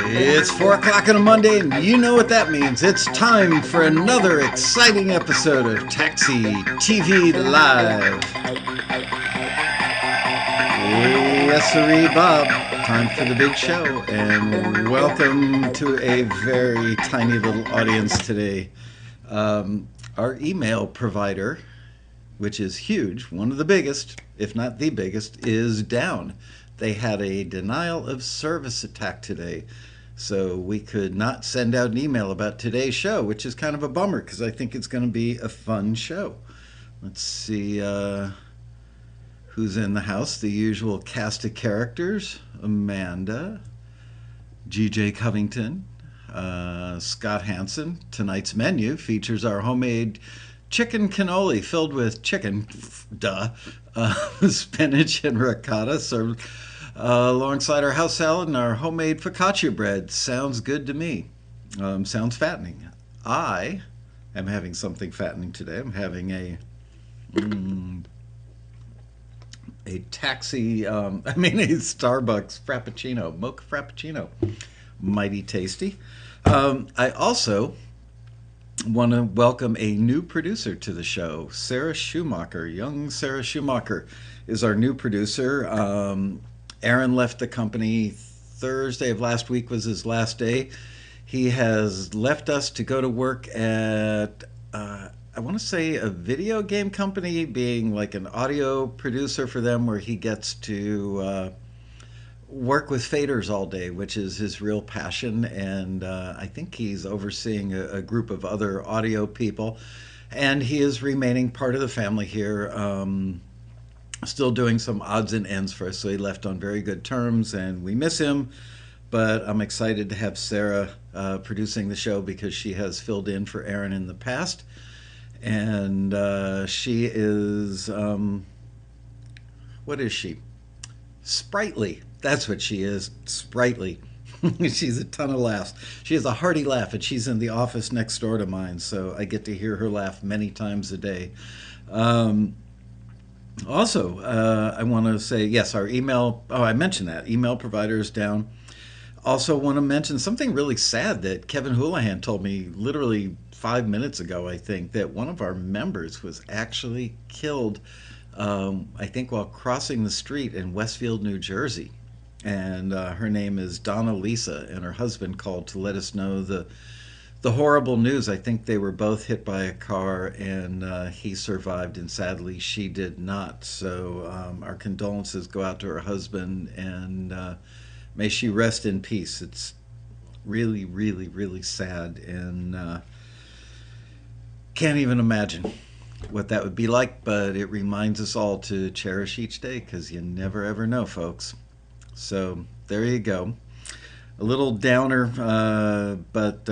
It's 4 o'clock on a Monday, and you know what that means. It's time for another exciting episode of Taxi TV Live. Yes, sirree, Bob. Time for the big show, and welcome to a very tiny little audience today. Our email provider, which is huge, one of the biggest, if not the biggest, is down. They had a denial of service attack today. So we could not send out an email about today's show, which is kind of a bummer because I think it's going to be a fun show. Let's see who's in the house. The usual cast of characters: Amanda, G.J. Covington, Scott Hansen. Tonight's menu features our homemade chicken cannoli filled with chicken, spinach and ricotta served alongside our house salad and our homemade focaccia bread. Sounds good to me. Sounds fattening. I am having something fattening today. I'm having a Starbucks Frappuccino, mocha Frappuccino. Mighty tasty. I also want to welcome a new producer to the show, Sarah Schumacher. Young Sarah Schumacher is our new producer. Aaron left the company Thursday of last week was his last day. He has left us to go to work at, I want to say, a video game company, being like an audio producer for them, where he gets to work with faders all day, which is his real passion. And I think he's overseeing a group of other audio people. And he is remaining part of the family here. Still doing some odds and ends for us, so he left on very good terms, and we miss him. But I'm excited to have Sarah producing the show because she has filled in for Aaron in the past, and she is what is she? Sprightly. That's what she is. Sprightly. She's a ton of laughs. She has a hearty laugh, and she's in the office next door to mine, so I get to hear her laugh many times a day. Also, I want to say, yes, our email, I mentioned that, email provider is down. Also want to mention something really sad that Kevin Houlihan told me literally 5 minutes ago, I think, that one of our members was actually killed, I think, while crossing the street in Westfield, New Jersey. And her name is Donna Lisa, and her husband called to let us know the horrible news. I think they were both hit by a car, and he survived, and sadly she did not. So our condolences go out to her husband, and may she rest in peace. It's really, really, really sad, and can't even imagine what that would be like, but it reminds us all to cherish each day, because you never ever know, folks. So there you go. A little downer, but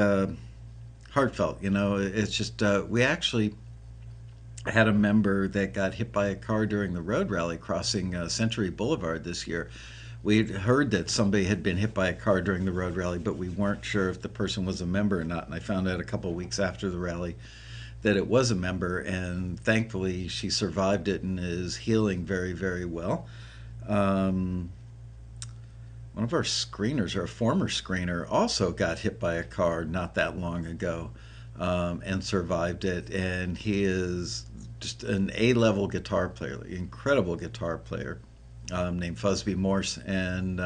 heartfelt. It's just we actually had a member that got hit by a car during the road rally crossing Century Boulevard this year. We'd heard that somebody had been hit by a car during the road rally, but we weren't sure if the person was a member or not. And I found out a couple of weeks after the rally that it was a member, and thankfully she survived it and is healing very, very well. One of our screeners, or a former screener, also got hit by a car not that long ago, and survived it. And he is just an A-level guitar player, incredible guitar player, named Fusby Morse. And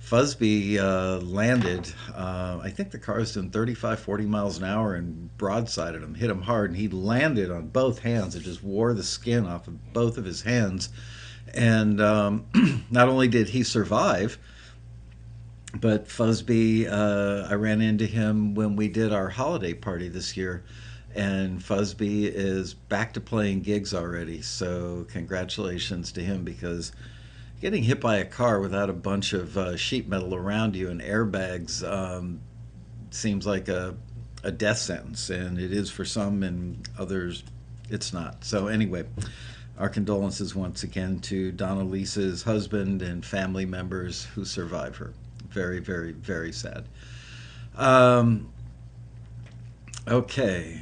Fusby landed, I think the car was doing 35, 40 miles an hour, and broadsided him, hit him hard, and he landed on both hands. It just wore the skin off of both of his hands. And not only did he survive, but Fusby, I ran into him when we did our holiday party this year, and Fusby is back to playing gigs already. So congratulations to him, because getting hit by a car without a bunch of sheet metal around you and airbags seems like a death sentence, and it is for some, and others it's not. So anyway, our condolences once again to Donna Lisa's husband and family members who survived her. Very, very, very sad. Okay.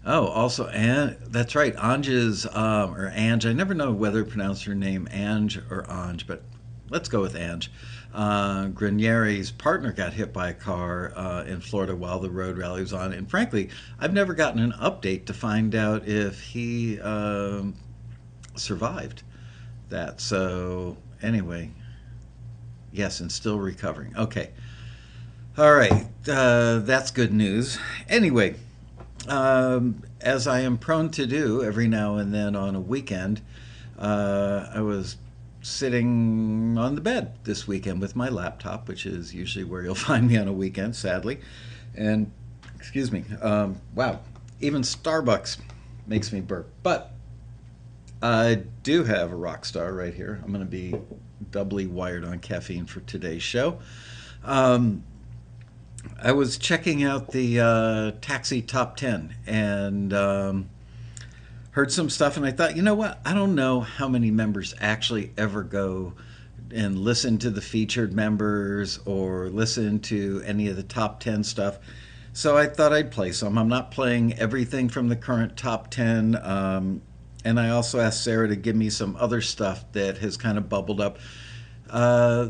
Oh, also, and that's right, Ange's, or Ange, I never know whether to pronounce her name Ange or Ange, but let's go with Ange. Granieri's partner got hit by a car in Florida while the road rally was on. And frankly, I've never gotten an update to find out if he survived that. So, anyway, yes, and still recovering. Okay. All right. That's good news. Anyway, as I am prone to do every now and then on a weekend, I was sitting on the bed this weekend with my laptop, which is usually where you'll find me on a weekend, sadly. And, excuse me, wow, even Starbucks makes me burp. But I do have a rock star right here. I'm going to be doubly wired on caffeine for today's show. Um, I was checking out the Taxi Top 10 and heard some stuff, and I thought, you know what? I don't know how many members actually ever go and listen to the featured members or listen to any of the top 10 stuff. So I thought I'd play some. I'm not playing everything from the current top 10. And I also asked Sarah to give me some other stuff that has kind of bubbled up. Uh,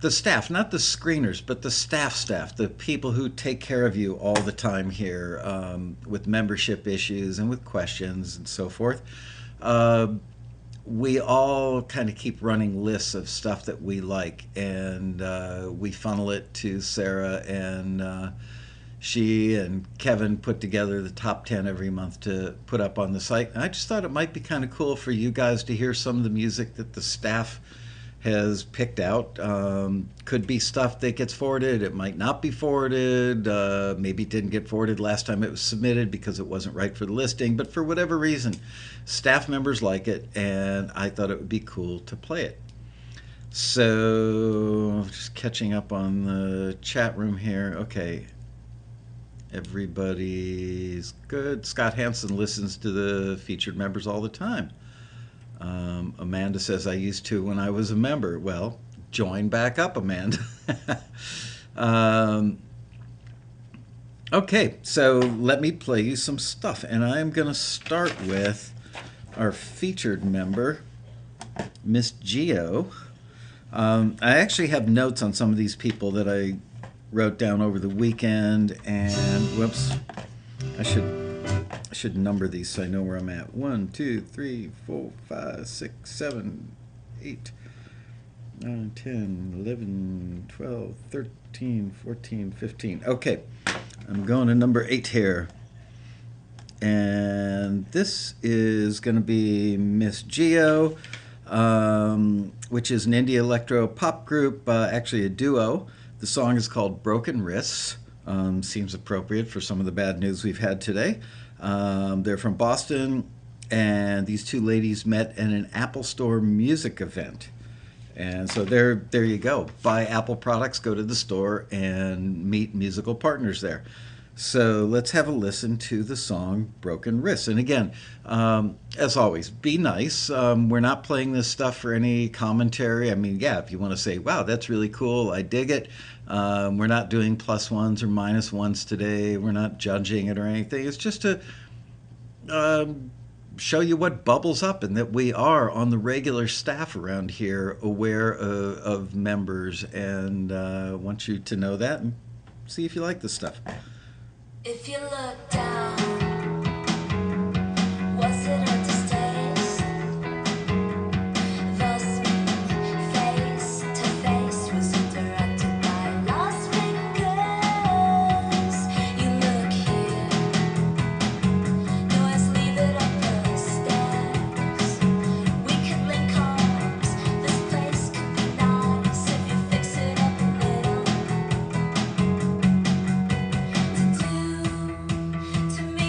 the staff, not the screeners, but the staff, the people who take care of you all the time here with membership issues and with questions and so forth. Uh, we all kind of keep running lists of stuff that we like, and we funnel it to Sarah, and she and Kevin put together the top 10 every month to put up on the site. And I just thought it might be kind of cool for you guys to hear some of the music that the staff has picked out. Could be stuff that gets forwarded. It might not be forwarded. Maybe it didn't get forwarded last time it was submitted because it wasn't right for the listing. But for whatever reason, staff members like it, and I thought it would be cool to play it. So, just catching up on the chat room here. Okay. Everybody's good. Scott Hansen listens to the featured members all the time. Amanda says, I used to when I was a member. Well, join back up, Amanda. Okay, so let me play you some stuff. And I'm going to start with our featured member, Miss Geo. I actually have notes on some of these people that I wrote down over the weekend, and whoops, I should number these so I know where I'm at. 1, 2, 3, 4, 5, 6, 7, 8, 9, 10, 11, 12, 13, 14, 15. Okay, I'm going to number 8 here. And this is going to be Miss Geo, which is an indie electro pop group, actually a duo. The song is called Broken Wrists. Seems appropriate for some of the bad news we've had today. They're from Boston, and these two ladies met at an Apple Store music event. And so there you go. Buy Apple products, go to the store, and meet musical partners there. So let's have a listen to the song Broken Wrists. And again, as always, be nice. We're not playing this stuff for any commentary. I mean, yeah, if you want to say, wow, that's really cool, I dig it. We're not doing plus ones or minus ones today. We're not judging it or anything. It's just to show you what bubbles up and that we are on the regular staff around here aware of members, and want you to know that and see if you like this stuff. If you look down, was it a distaste? Thus face to face was interrupted by lost fingers. You look here, noise, leave it up the stairs. We could link arms, this place could be nice if you fix it up a little. To do to me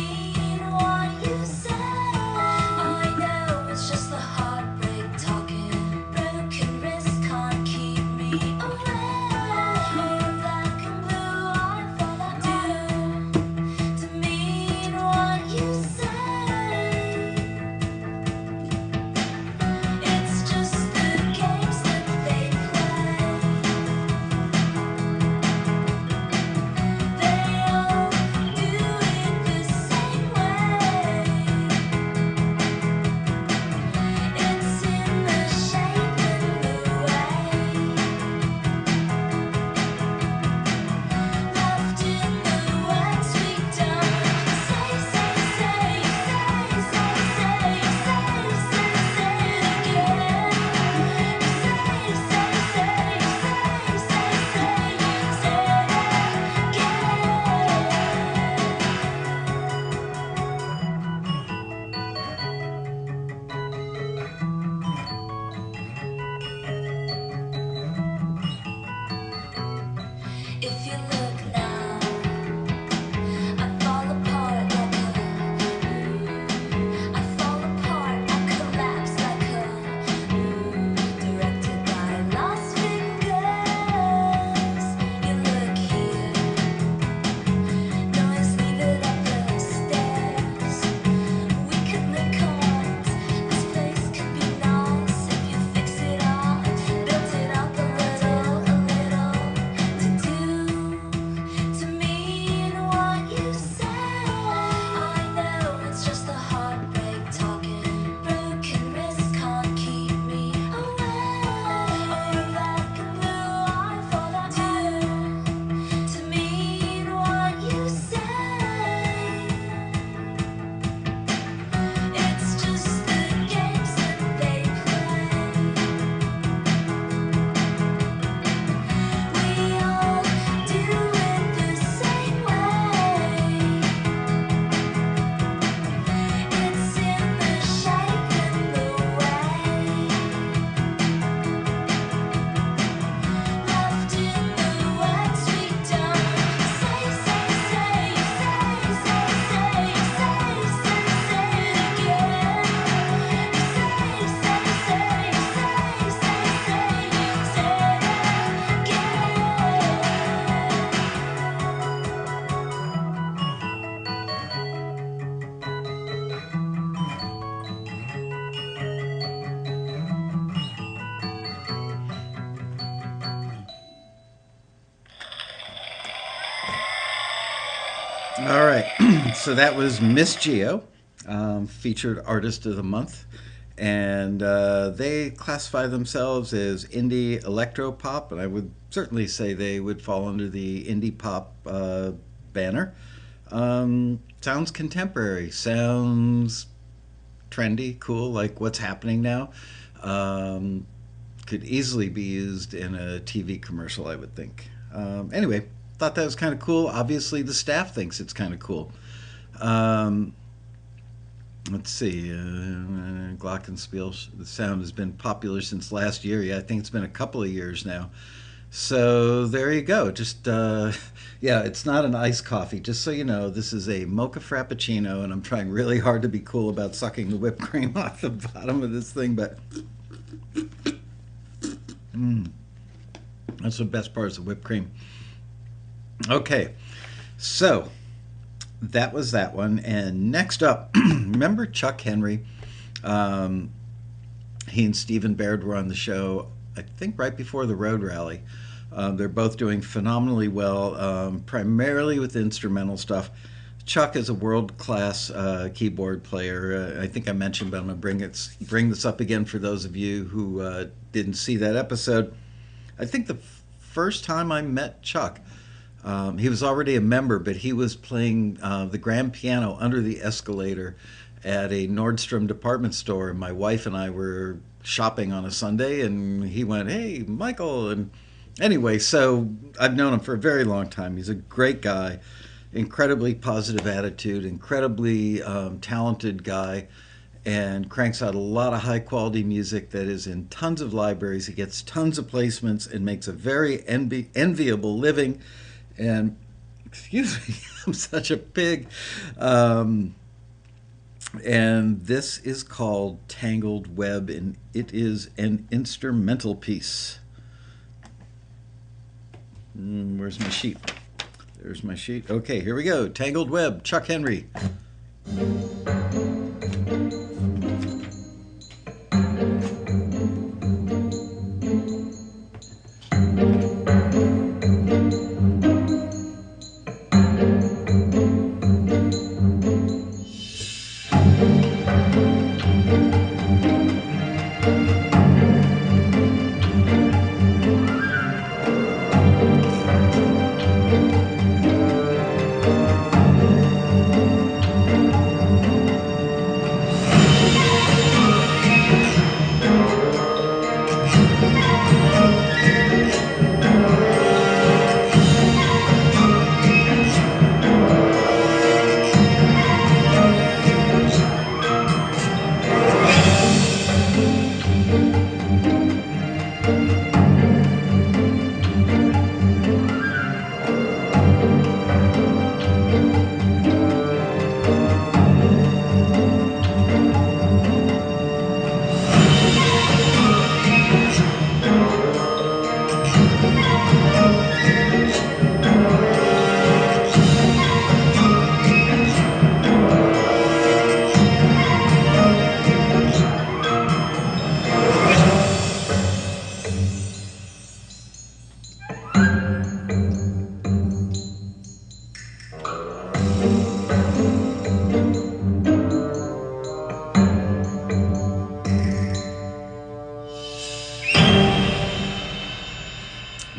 All right. So that was Miss Geo, featured artist of the month. And they classify themselves as indie electro pop, and I would certainly say they would fall under the indie pop banner. Sounds contemporary, sounds trendy, cool, like what's happening now. Um, could easily be used in a TV commercial, I would think. Anyway, thought that was kind of cool. Obviously, the staff thinks it's kind of cool. Um, let's see. Glockenspiel, the sound has been popular since last year. Yeah, I think it's been a couple of years now. So there you go. Just, yeah, it's not an iced coffee. Just so you know, this is a mocha frappuccino, and I'm trying really hard to be cool about sucking the whipped cream off the bottom of this thing, but that's the best part is the whipped cream. Okay, so that was that one. And next up, remember Chuck Henry? Um, he and Stephen Baird were on the show, I think, right before the Road Rally. They're both doing phenomenally well, primarily with instrumental stuff. Chuck is a world class keyboard player. I think I mentioned, but I'm going to bring this up again for those of you who didn't see that episode. I think the first time I met Chuck, he was already a member, but he was playing the grand piano under the escalator at a Nordstrom department store. And my wife and I were shopping on a Sunday, and he went, "Hey, Michael." And anyway, so I've known him for a very long time. He's a great guy, incredibly positive attitude, incredibly talented guy, and cranks out a lot of high quality music that is in tons of libraries. He gets tons of placements and makes a very enviable living. And excuse me, I'm such a pig. And this is called Tangled Web, and it is an instrumental piece. Where's my sheet? There's my sheet. Okay, here we go. Tangled Web, Chuck Henry.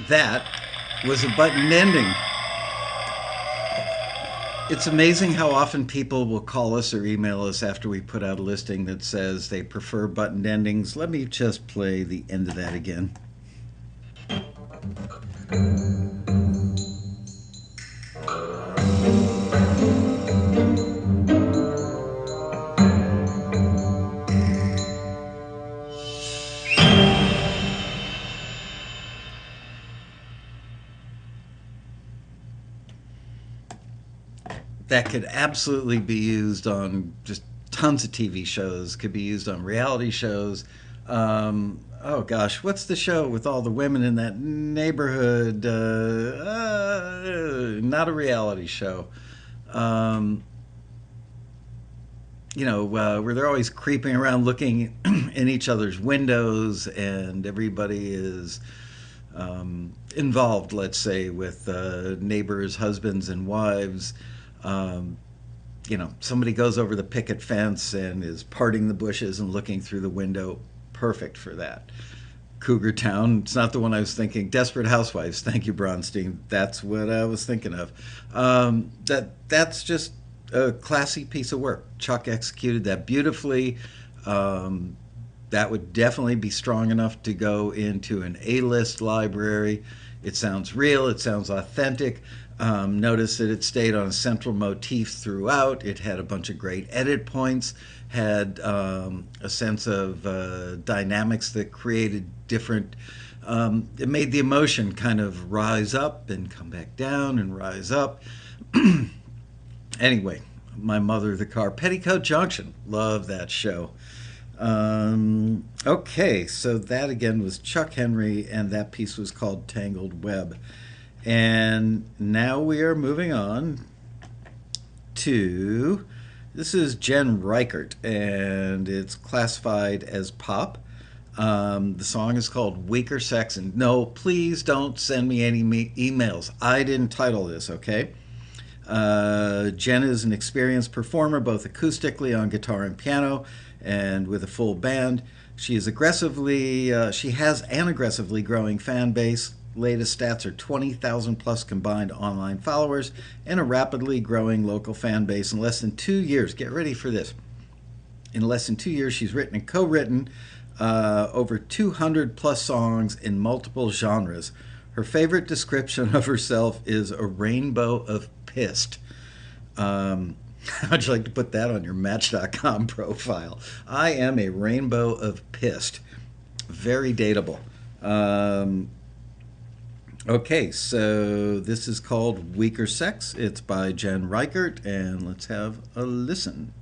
That was a button ending. It's amazing how often people will call us or email us after we put out a listing that says they prefer buttoned endings. Let me just play the end of that again. That could absolutely be used on just tons of TV shows, could be used on reality shows. Oh gosh, what's the show with all the women in that neighborhood? Not a reality show. Um, where they're always creeping around looking in each other's windows, and everybody is involved, let's say, with neighbors, husbands, and wives. Somebody goes over the picket fence and is parting the bushes and looking through the window. Perfect for that. Cougar Town. It's not the one I was thinking. Desperate Housewives. Thank you, Bronstein. That's what I was thinking of. That's just a classy piece of work. Chuck executed that beautifully. That would definitely be strong enough to go into an A-list library. It sounds real. It sounds authentic. Notice that it stayed on a central motif throughout. It had a bunch of great edit points, had a sense of dynamics that created different. It made the emotion kind of rise up and come back down and rise up. Anyway, My Mother, the Car, Petticoat Junction. Love that show. Okay, so that again was Chuck Henry, and that piece was called Tangled Web. And now we are moving on to, this is Jen Reichert, and it's classified as pop. The song is called Weaker Sex, and no, please don't send me any emails. I didn't title this, okay? Jen is an experienced performer, both acoustically on guitar and piano, and with a full band. She has an aggressively growing fan base. Latest stats are 20,000 plus combined online followers and a rapidly growing local fan base. In less than 2 years, get ready for this. In less than 2 years, she's written and co-written over 200 plus songs in multiple genres. Her favorite description of herself is a rainbow of pissed. How'd you like to put that on your Match.com profile? I am a rainbow of pissed. Very dateable. Okay, so this is called Weaker Sex. It's by Jen Reichert, and let's have a listen.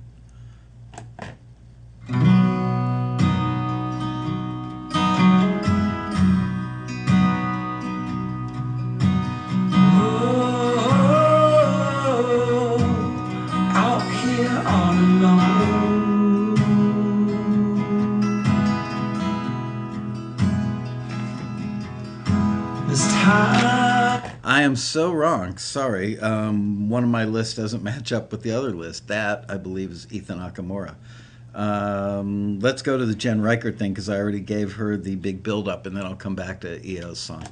I am so wrong. Sorry. One of my lists doesn't match up with the other list. That, I believe, is Ethan Nakamura. Let's go to the Jen Reichert thing because I already gave her the big build-up, and then I'll come back to EO's song.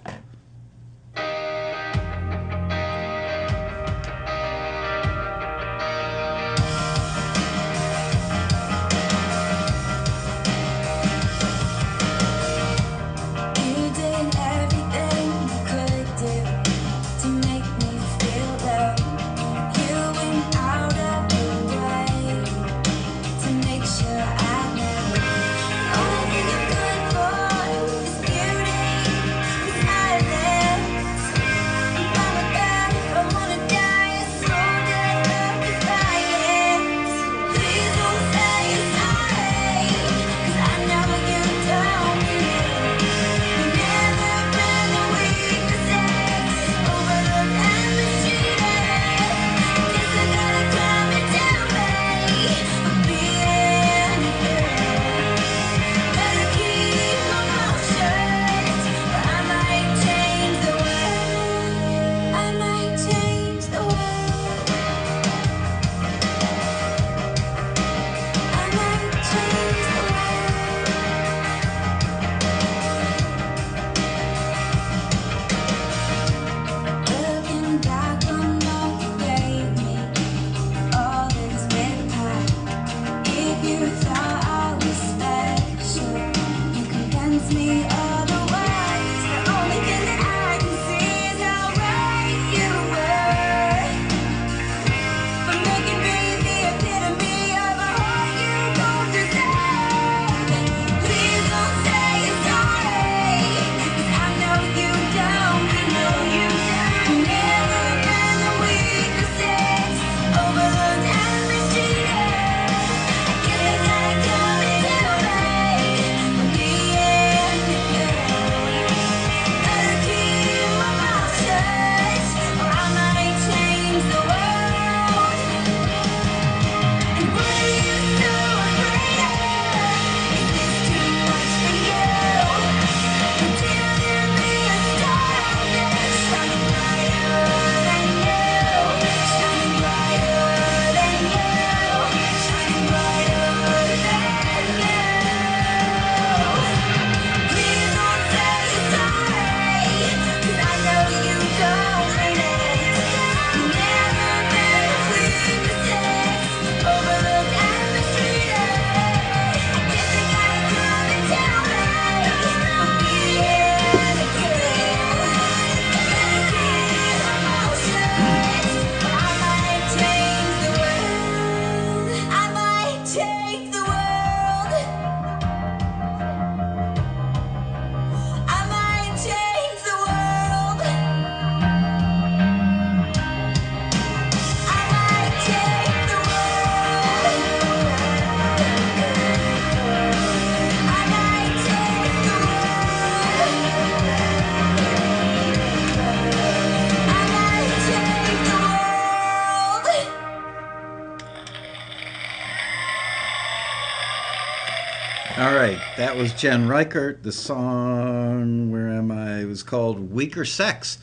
All right, that was Jen Reichert. The song, where am I? It was called Weaker Sex.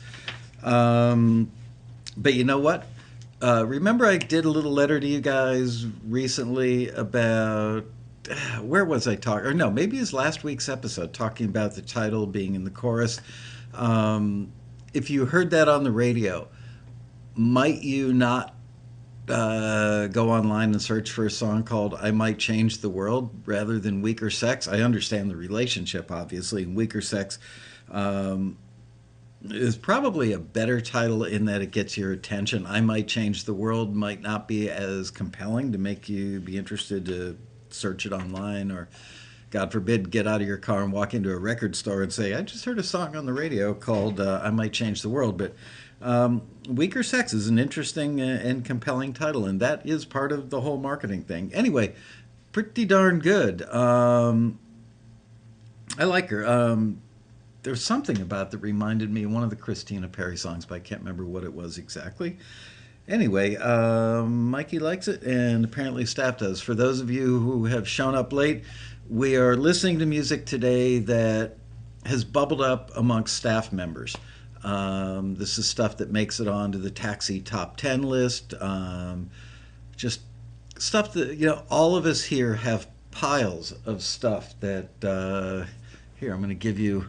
Um, but you know what? Remember, I did a little letter to you guys recently about where was I talking? Or no, maybe it was last week's episode talking about the title being in the chorus. Um, if you heard that on the radio, might you not go online and search for a song called I Might Change the World rather than Weaker Sex? I understand the relationship, obviously, and Weaker Sex um, is probably a better title in that it gets your attention. I Might Change the World might not be as compelling to make you be interested to search it online or, God forbid, get out of your car and walk into a record store and say, I just heard a song on the radio called I Might Change the World. But Weaker Sex is an interesting and compelling title, and that is part of the whole marketing thing. Anyway, pretty darn good. I like her. There's something about that reminded me of one of the Christina Perri songs, but I can't remember what it was exactly. Anyway, Mikey likes it, and apparently staff does. For those of you who have shown up late, we are listening to music today that has bubbled up amongst staff members. This is stuff that makes it onto the Taxi Top 10 list. Just stuff that, all of us here have piles of stuff that, here, I'm going to give you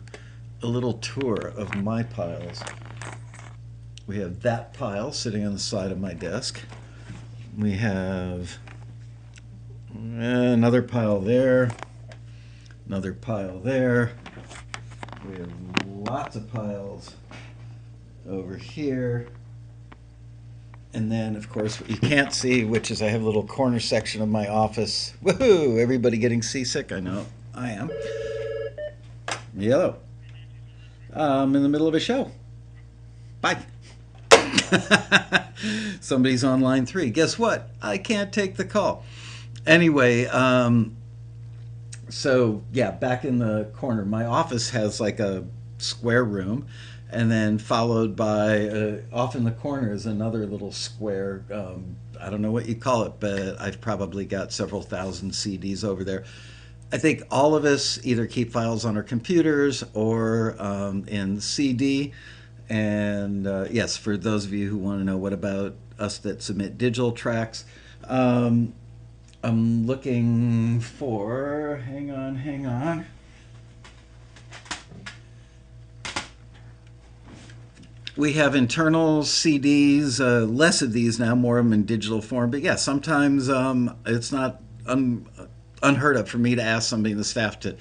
a little tour of my piles. We have that pile sitting on the side of my desk. We have another pile there, another pile there. We have lots of piles over here. And then, of course, what you can't see, which is I have a little corner section of my office. Woohoo! Everybody getting seasick? I know. I am. Yellow. I'm in the middle of a show. Bye. Somebody's on line 3. Guess what? I can't take the call. Anyway, so yeah, back in the corner, my office has like a square room, and then followed by off in the corner is another little square. I don't know what you call it, but I've probably got several thousand CDs over there. I think all of us either keep files on our computers or in CD. And yes, for those of you who want to know what about us that submit digital tracks, I'm looking for, hang on. We have internal CDs, less of these now, more of them in digital form. But yeah, sometimes it's not unheard of for me to ask somebody in the staff to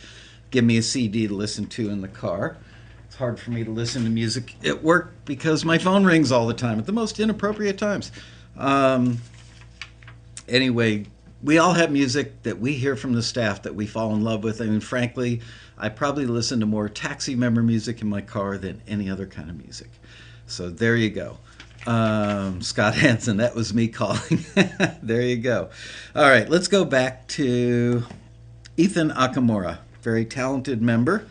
give me a CD to listen to in the car. It's hard for me to listen to music at work because my phone rings all the time at the most inappropriate times. Anyway, we all have music that we hear from the staff that we fall in love with. I mean, frankly, I probably listen to more taxi member music in my car than any other kind of music. So there you go. Scott Hansen, that was me calling. There you go. All right, let's go back to Ethan Nakamura, very talented member.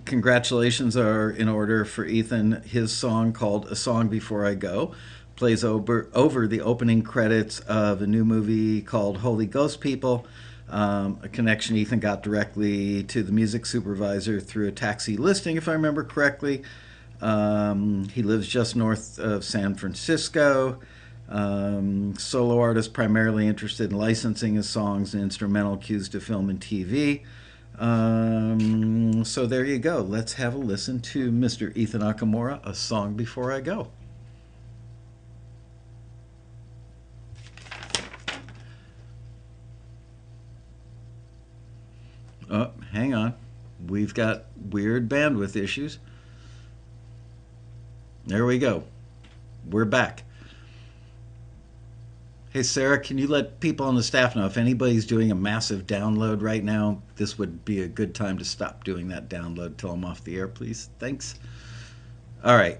Congratulations are in order for Ethan. His song called A Song Before I Go plays over the opening credits of a new movie called Holy Ghost People, a connection Ethan got directly to the music supervisor through a taxi listing, if I remember correctly. He lives just north of San Francisco. Solo artist primarily interested in licensing his songs and instrumental cues to film and TV. So there you go. Let's have a listen to Mr. Ethan Nakamura, A Song Before I Go. Oh, hang on. We've got weird bandwidth issues. There we go. We're back. Hey, Sarah, can you let people on the staff know if anybody's doing a massive download right now, this would be a good time to stop doing that download till I'm off the air, please? Thanks. All right.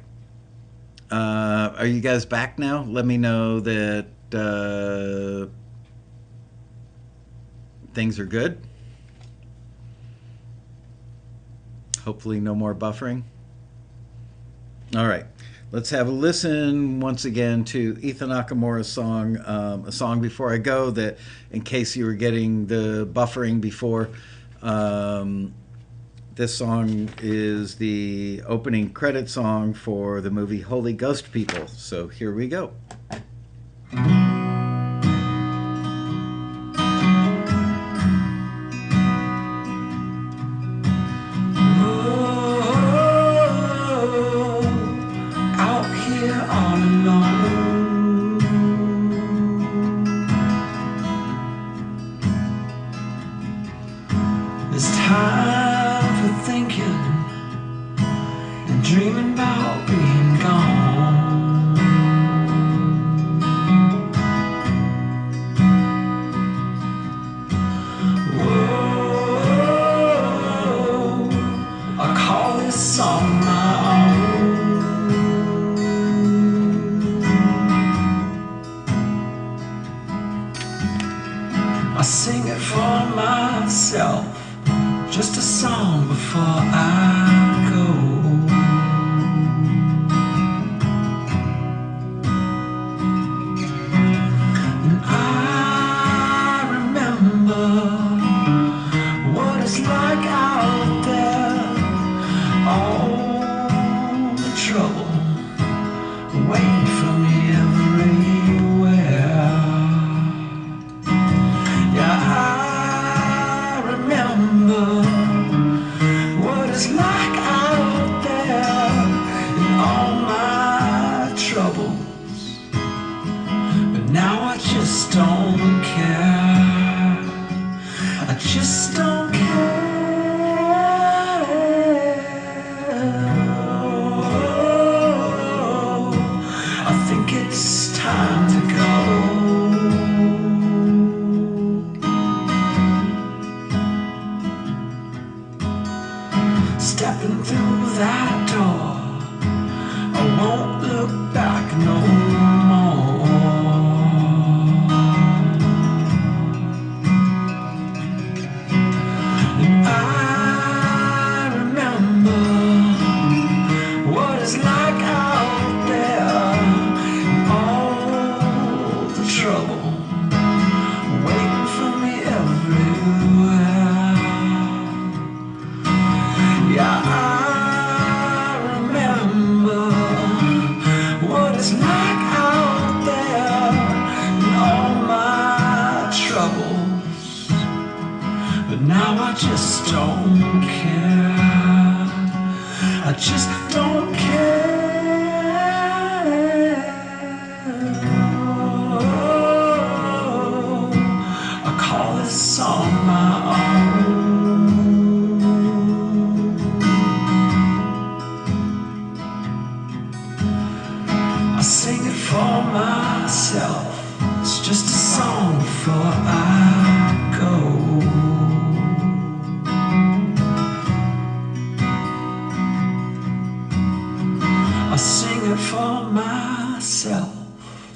Are you guys back now? Let me know that things are good. Hopefully no more buffering. All right. Let's have a listen once again to Ethan Nakamura's song, A Song Before I Go, that in case you were getting the buffering before, this song is the opening credit song for the movie Holy Ghost People. So here we go.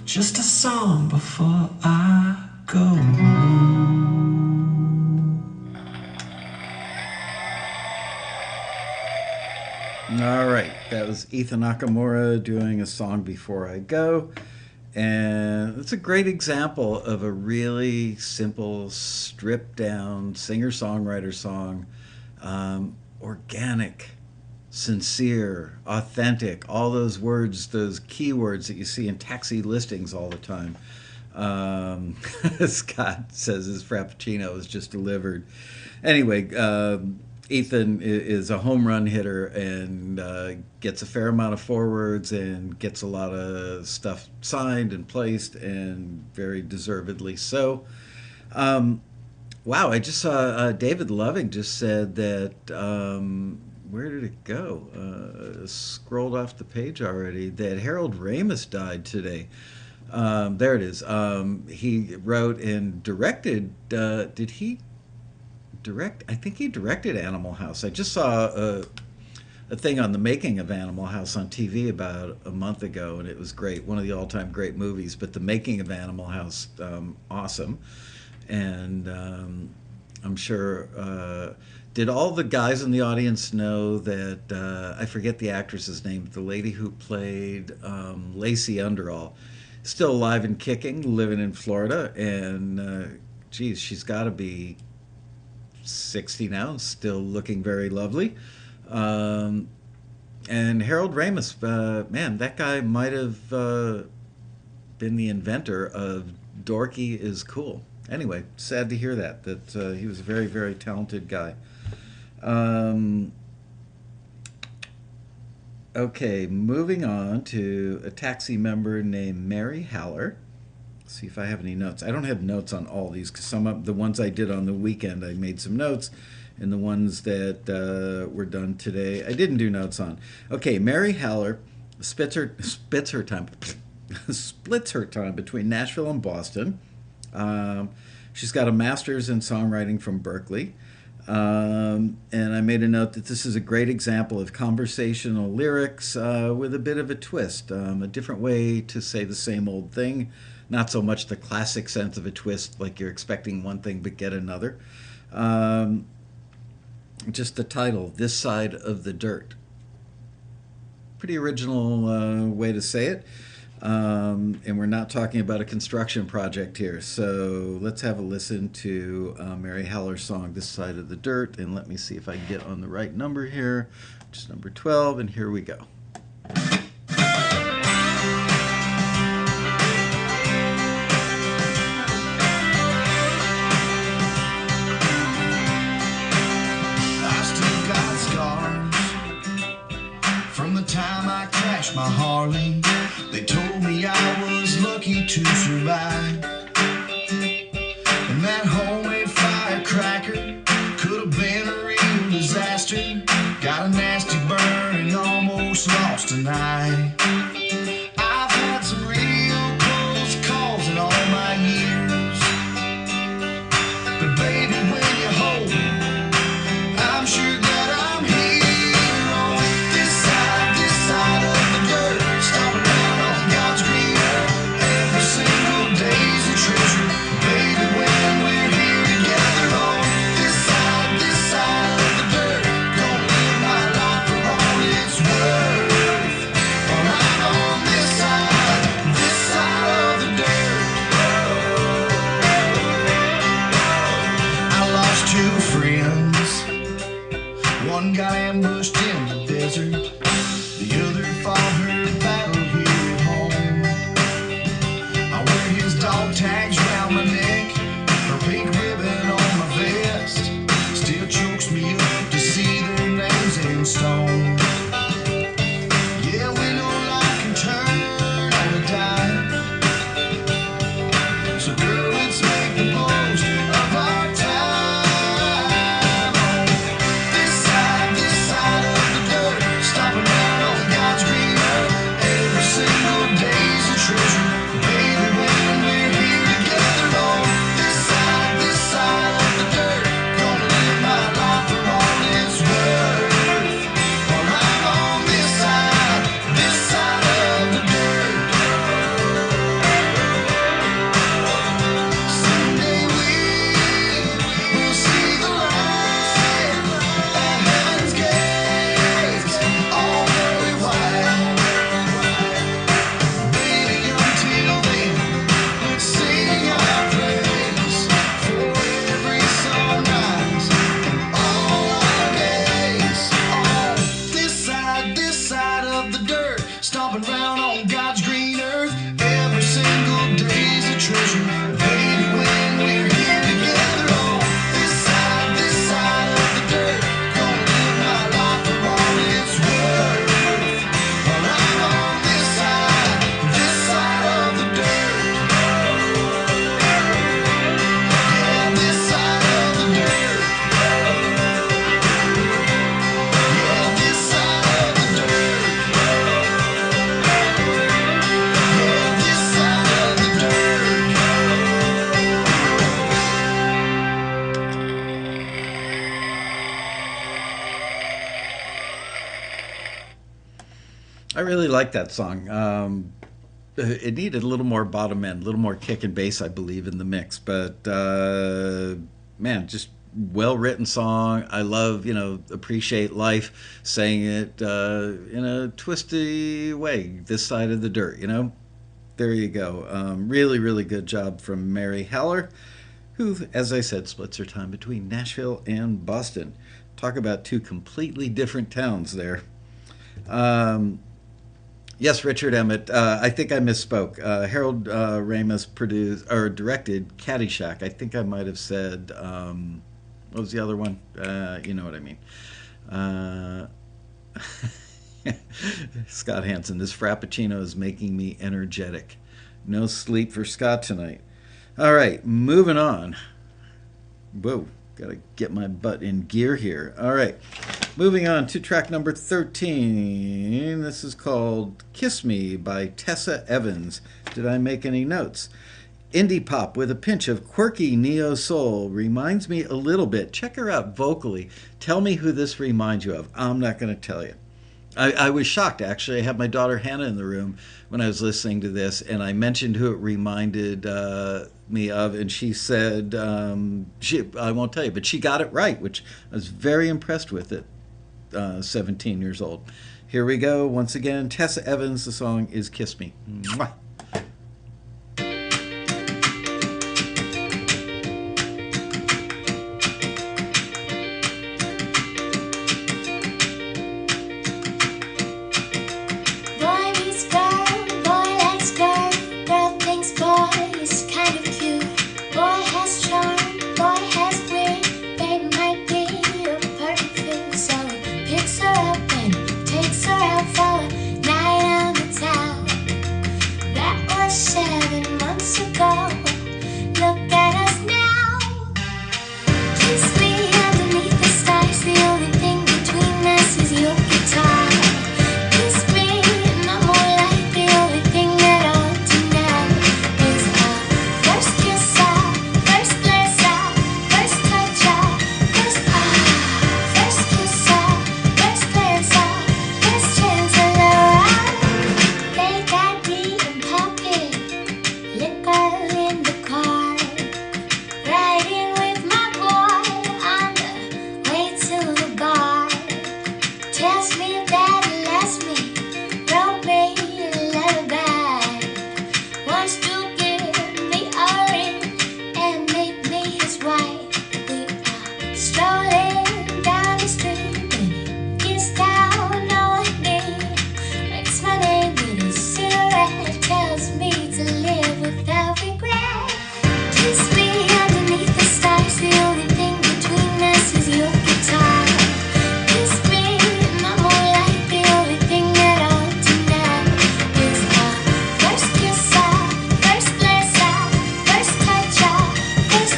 Just a song before I go. All right, that was Ethan Nakamura doing A Song Before I Go. And it's a great example of a really simple, stripped down singer-songwriter song. Organic, sincere, authentic, all those words, those keywords that you see in taxi listings all the time. Scott says his Frappuccino was just delivered. Anyway, Ethan is a home run hitter and gets a fair amount of forwards and gets a lot of stuff signed and placed, and very deservedly so. Wow, I just saw David Loving just said that, where did it go? Scrolled off the page already, that Harold Ramis died today. There it is. He wrote and directed, did he direct? I think he directed Animal House. I just saw a thing on the making of Animal House on TV about a month ago, and it was great. One of the all-time great movies, but the making of Animal House, awesome. And I'm sure. Did all the guys in the audience know that I forget the actress's name, the lady who played Lacey Underall, still alive and kicking, living in Florida, and geez, she's got to be 60 now, still looking very lovely. Um, and Harold Ramis, man, that guy might have been the inventor of "Dorky is Cool." Anyway, sad to hear that he was a very, very talented guy. Um, okay, moving on to a taxi member named Mary Haller. See if I have any notes. I don't have notes on all these because some of the ones I did on the weekend I made some notes, and the ones that were done today I didn't do notes on. Okay, Mary Haller spits her time splits her time between Nashville and Boston. Um, she's got a master's in songwriting from Berkeley. And I made a note that this is a great example of conversational lyrics with a bit of a twist, a different way to say the same old thing, not so much the classic sense of a twist, like you're expecting one thing but get another. Um, just the title, "This Side of the Dirt." Pretty original way to say it. And we're not talking about a construction project here. So let's have a listen to Mary Haller's song, "This Side of the Dirt." And let me see if I can get on the right number here, which is number 12. And here we go. I still got scars from the time I crashed my Harley. They told me I was lucky to survive. And that homemade firecracker could have been a real disaster. Got a nasty burn and almost lost an eye. I've had some real close calls in all my years. But baby, when you hold me, I'm sure that I'm here on this side of the dirt. Stomping around on God's green earth. Every single day's a treasure. Baby, when we're here together on this side of the dirt. Gonna live my life for all it's worth. While I'm on this side of the dirt. I lost two friends. One got ambushed in the desert. The other fought her battle here at home. I wear his dog tags round my neck, her pink ribbon on my vest. Still chokes me up to see their names in stone. Yeah, we know life can turn on a dime. So girl, let's make the most of our time. On this side of the dirt. Stomping around on God's green earth. Every single day's a treasure. Baby, when we're here together on this side of the dirt. Gonna live my life for all it's worth. While I'm on this side of the dirt. Someday we'll see the light at heaven's gates, all very white. Baby, until then, let's sing our praise for every sunrise and all our days. On this side of the dirt, stomping round on God's green earth. Every single day's a treasure. Baby, when we're here together on this side of the dirt. Gonna live my life for all it's worth. While I'm on this side of the dirt. Yeah, this side of the dirt. Yeah, this side of the dirt. Yeah, this side of the dirt. I really like that song. It needed a little more bottom end, a little more kick and bass, I believe, in the mix. But man, just well-written song. I love, appreciate life, saying it in a twisty way, this side of the dirt, There you go. Really, really good job from Mary Haller, who, as I said, splits her time between Nashville and Boston. Talk about two completely different towns there. Yes, Richard Emmett. I think I misspoke. Harold Ramis produced or directed Caddyshack. I think I might have said what was the other one? You know what I mean. Scott Hansen. This frappuccino is making me energetic. No sleep for Scott tonight. All right, moving on. Whoa, gotta get my butt in gear here. All right, moving on to track number 13. This is called Kiss Me by Tessa Evans. Did I make any notes? Indie pop with a pinch of quirky neo soul. Reminds me a little bit. Check her out vocally. Tell me who this reminds you of. I'm not going to tell you. I was shocked, actually. I had my daughter Hannah in the room when I was listening to this, and I mentioned who it reminded me of, and she said, I won't tell you, but she got it right, which I was very impressed with at 17 years old. Here we go. Once again, Tessa Evans. The song is Kiss Me. Mwah. Boy meets girl, boy likes girl, girl thinks boy is kind of cute. Boy has charm, boy has wit, they might be a perfect fit. So he picks her up and takes her out for a night on the town. That was 7 months ago. Look at us now. Kiss me underneath the stars. The only thing between us is your guitar. Kiss me, and I'm more like the only thing that I want to know is our first kiss, our first glance, our first touch, our first first kiss, our first glance, our first chance of love. They got me in pocket, liquor in the car, riding with my boy on the way to the bar. Tells me that he loves me, wrote me a lullaby, wants to give me a ring and make me his wife. We are strolling down the street and he gets down on me, writes my name with his cigarette, tells me to live without regret. Kiss me underneath the stars. The only thing between us is your guitar. Kiss me, and I'm more like the only thing that I want to know is our first kiss, our first glance, our first touch, our first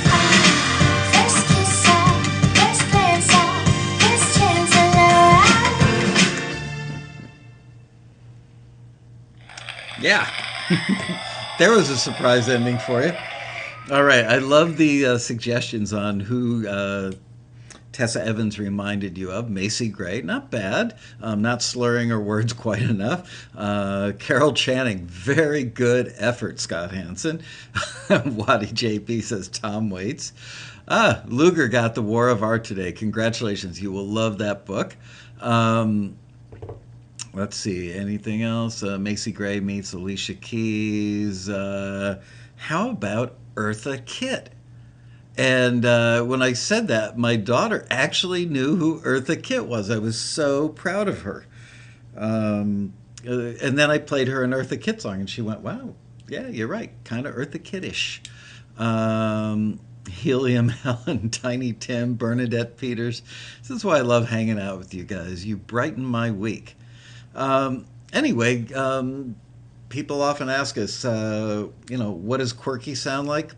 first kiss, our first glance, our first chance of love. Yeah. There was a surprise ending for you. All right. I love the suggestions on who Tessa Evans reminded you of. Macy Gray, not bad. Not slurring her words quite enough. Carol Channing, very good effort, Scott Hansen. Waddy JP says Tom Waits. Luger got The War of Art today. Congratulations. You will love that book. Let's see. Anything else? Macy Gray meets Alicia Keys. How about Eartha Kitt? And when I said that, my daughter actually knew who Eartha Kitt was. I was so proud of her. And then I played her an Eartha Kitt song, and she went, wow, yeah, you're right. Kind of Eartha Kittish. Helium Helen, Tiny Tim, Bernadette Peters. This is why I love hanging out with you guys. You brighten my week. Anyway, people often ask us, what does quirky sound like?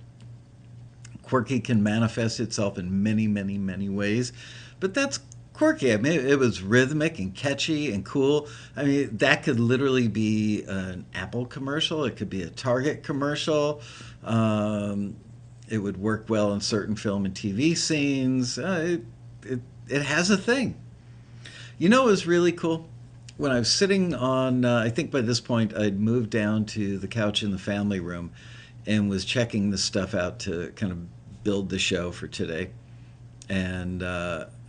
Quirky can manifest itself in many, many, many ways, but that's quirky. I mean, it was rhythmic and catchy and cool. I mean, that could literally be an Apple commercial. It could be a Target commercial. It would work well in certain film and TV scenes. It has a thing. You know, it was really cool. When I was sitting on, I think by this point I'd moved down to the couch in the family room and was checking the stuff out to kind of build the show for today. and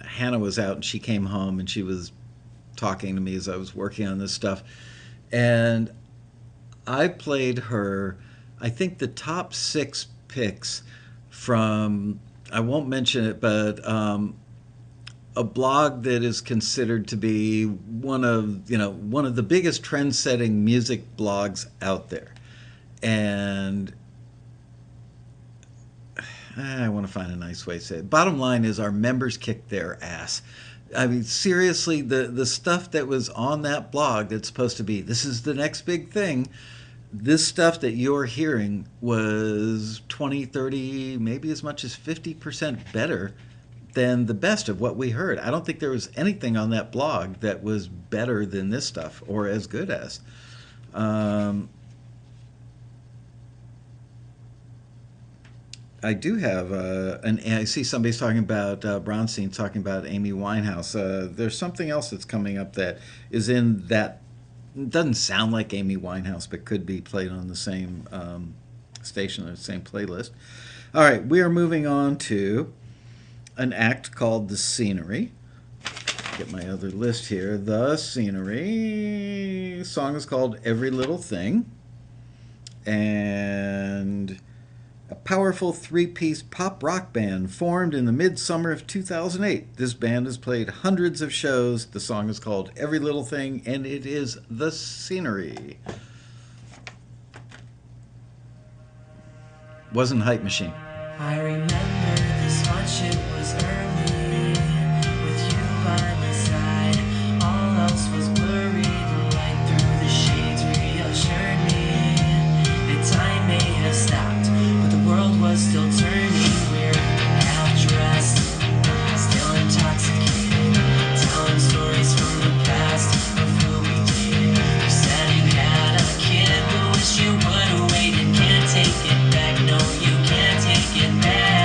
Hannah was out, and she came home, and she was talking to me as I was working on this stuff, and I played her, I think, the top 6 picks from, I won't mention it, but a blog that is considered to be one of the biggest trend-setting music blogs out there. And I want to find a nice way to say it. Bottom line is, our members kicked their ass. I mean, seriously, the stuff that was on that blog that's supposed to be, this is the next big thing, this stuff that you're hearing was 20, 30, maybe as much as 50% better than the best of what we heard. I don't think there was anything on that blog that was better than this stuff, or as good as. I do have, I see somebody's talking about, Bronstein talking about Amy Winehouse. There's something else that's coming up that is in that, doesn't sound like Amy Winehouse, but could be played on the same station or the same playlist. All right, we are moving on to an act called The Scenery. Get my other list here. The Scenery. The song is called Every Little Thing. And a powerful 3-piece pop rock band formed in the midsummer of 2008. This band has played hundreds of shows. The song is called Every Little Thing, and it is The Scenery. Wasn't Hype Machine. I remember this much, it was early, with you by my side. All else was blurry, the light through the shades reassured me that time may have stopped, but the world was still turning. We're half-dressed, still intoxicated, telling stories from the past of who we dated. You said you had a kid, but wish you would've waited. Can't take it back, no, you can't take it back.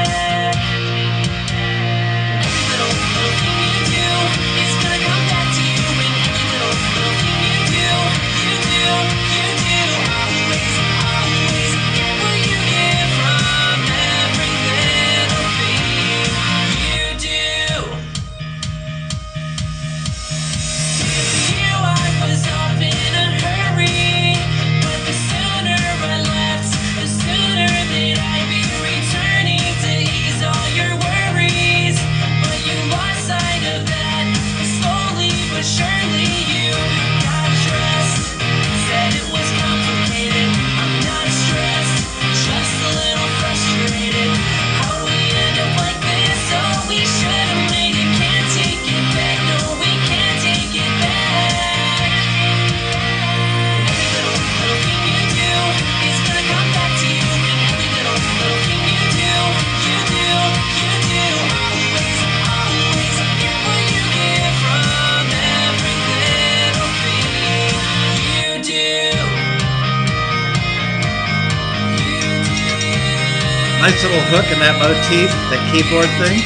Nice little hook in that motif, that keyboard thing.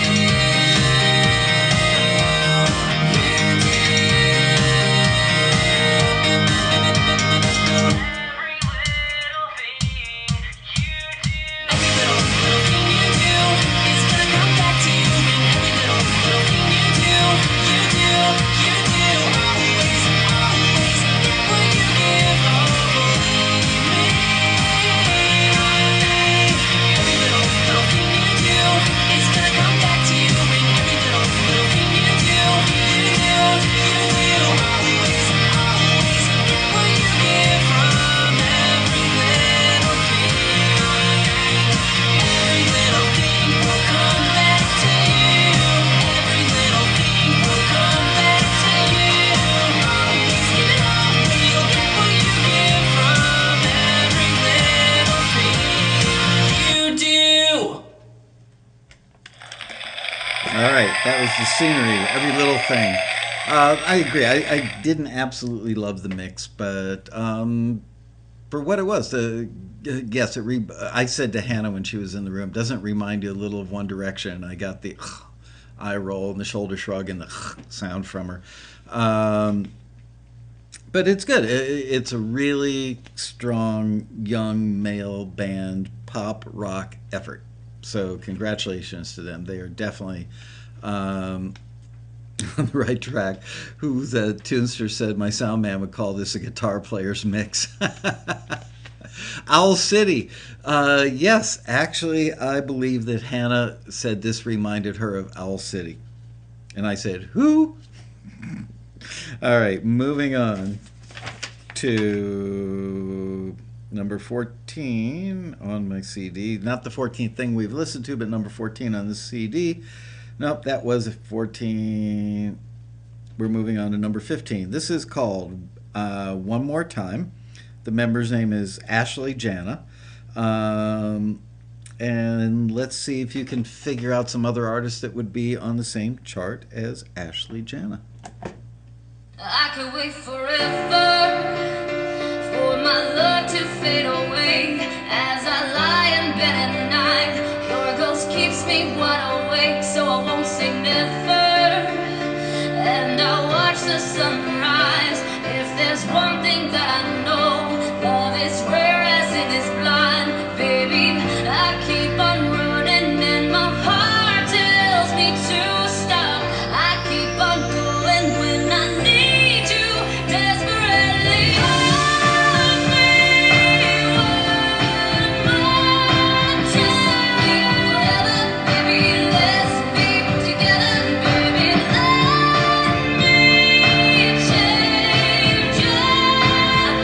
That was The Scenery, Every Little Thing. I agree. I didn't absolutely love the mix, but for what it was, yes, I said to Hannah when she was in the room, doesn't it remind you a little of One Direction? I got the eye roll and the shoulder shrug and the sound from her. But it's good. It's a really strong young male band pop rock effort. So congratulations to them. They are definitely on the right track. Who the tunester said my sound man would call this a guitar player's mix. Owl City. Yes, actually, I believe that Hannah said this reminded her of Owl City. And I said, who? All right, moving on to number 14 on my CD. Not the 14th thing we've listened to, but number 14 on the CD. Nope, that was 14. We're moving on to number 15. This is called One More Time. The member's name is Ashley Janna. And let's see if you can figure out some other artists that would be on the same chart as Ashley Janna. I could wait forever for my love to fade away. As I lie in bed at night, your ghost keeps me wide awake, so I won't say never. And I watch the sunrise. If there's one thing that I know, love is rare as it is blind. Baby, I keep on running and my heart tells me to stop. I keep on going when I need you desperately. Hold me one more time. Forever, baby, let's be together. Baby, let me change your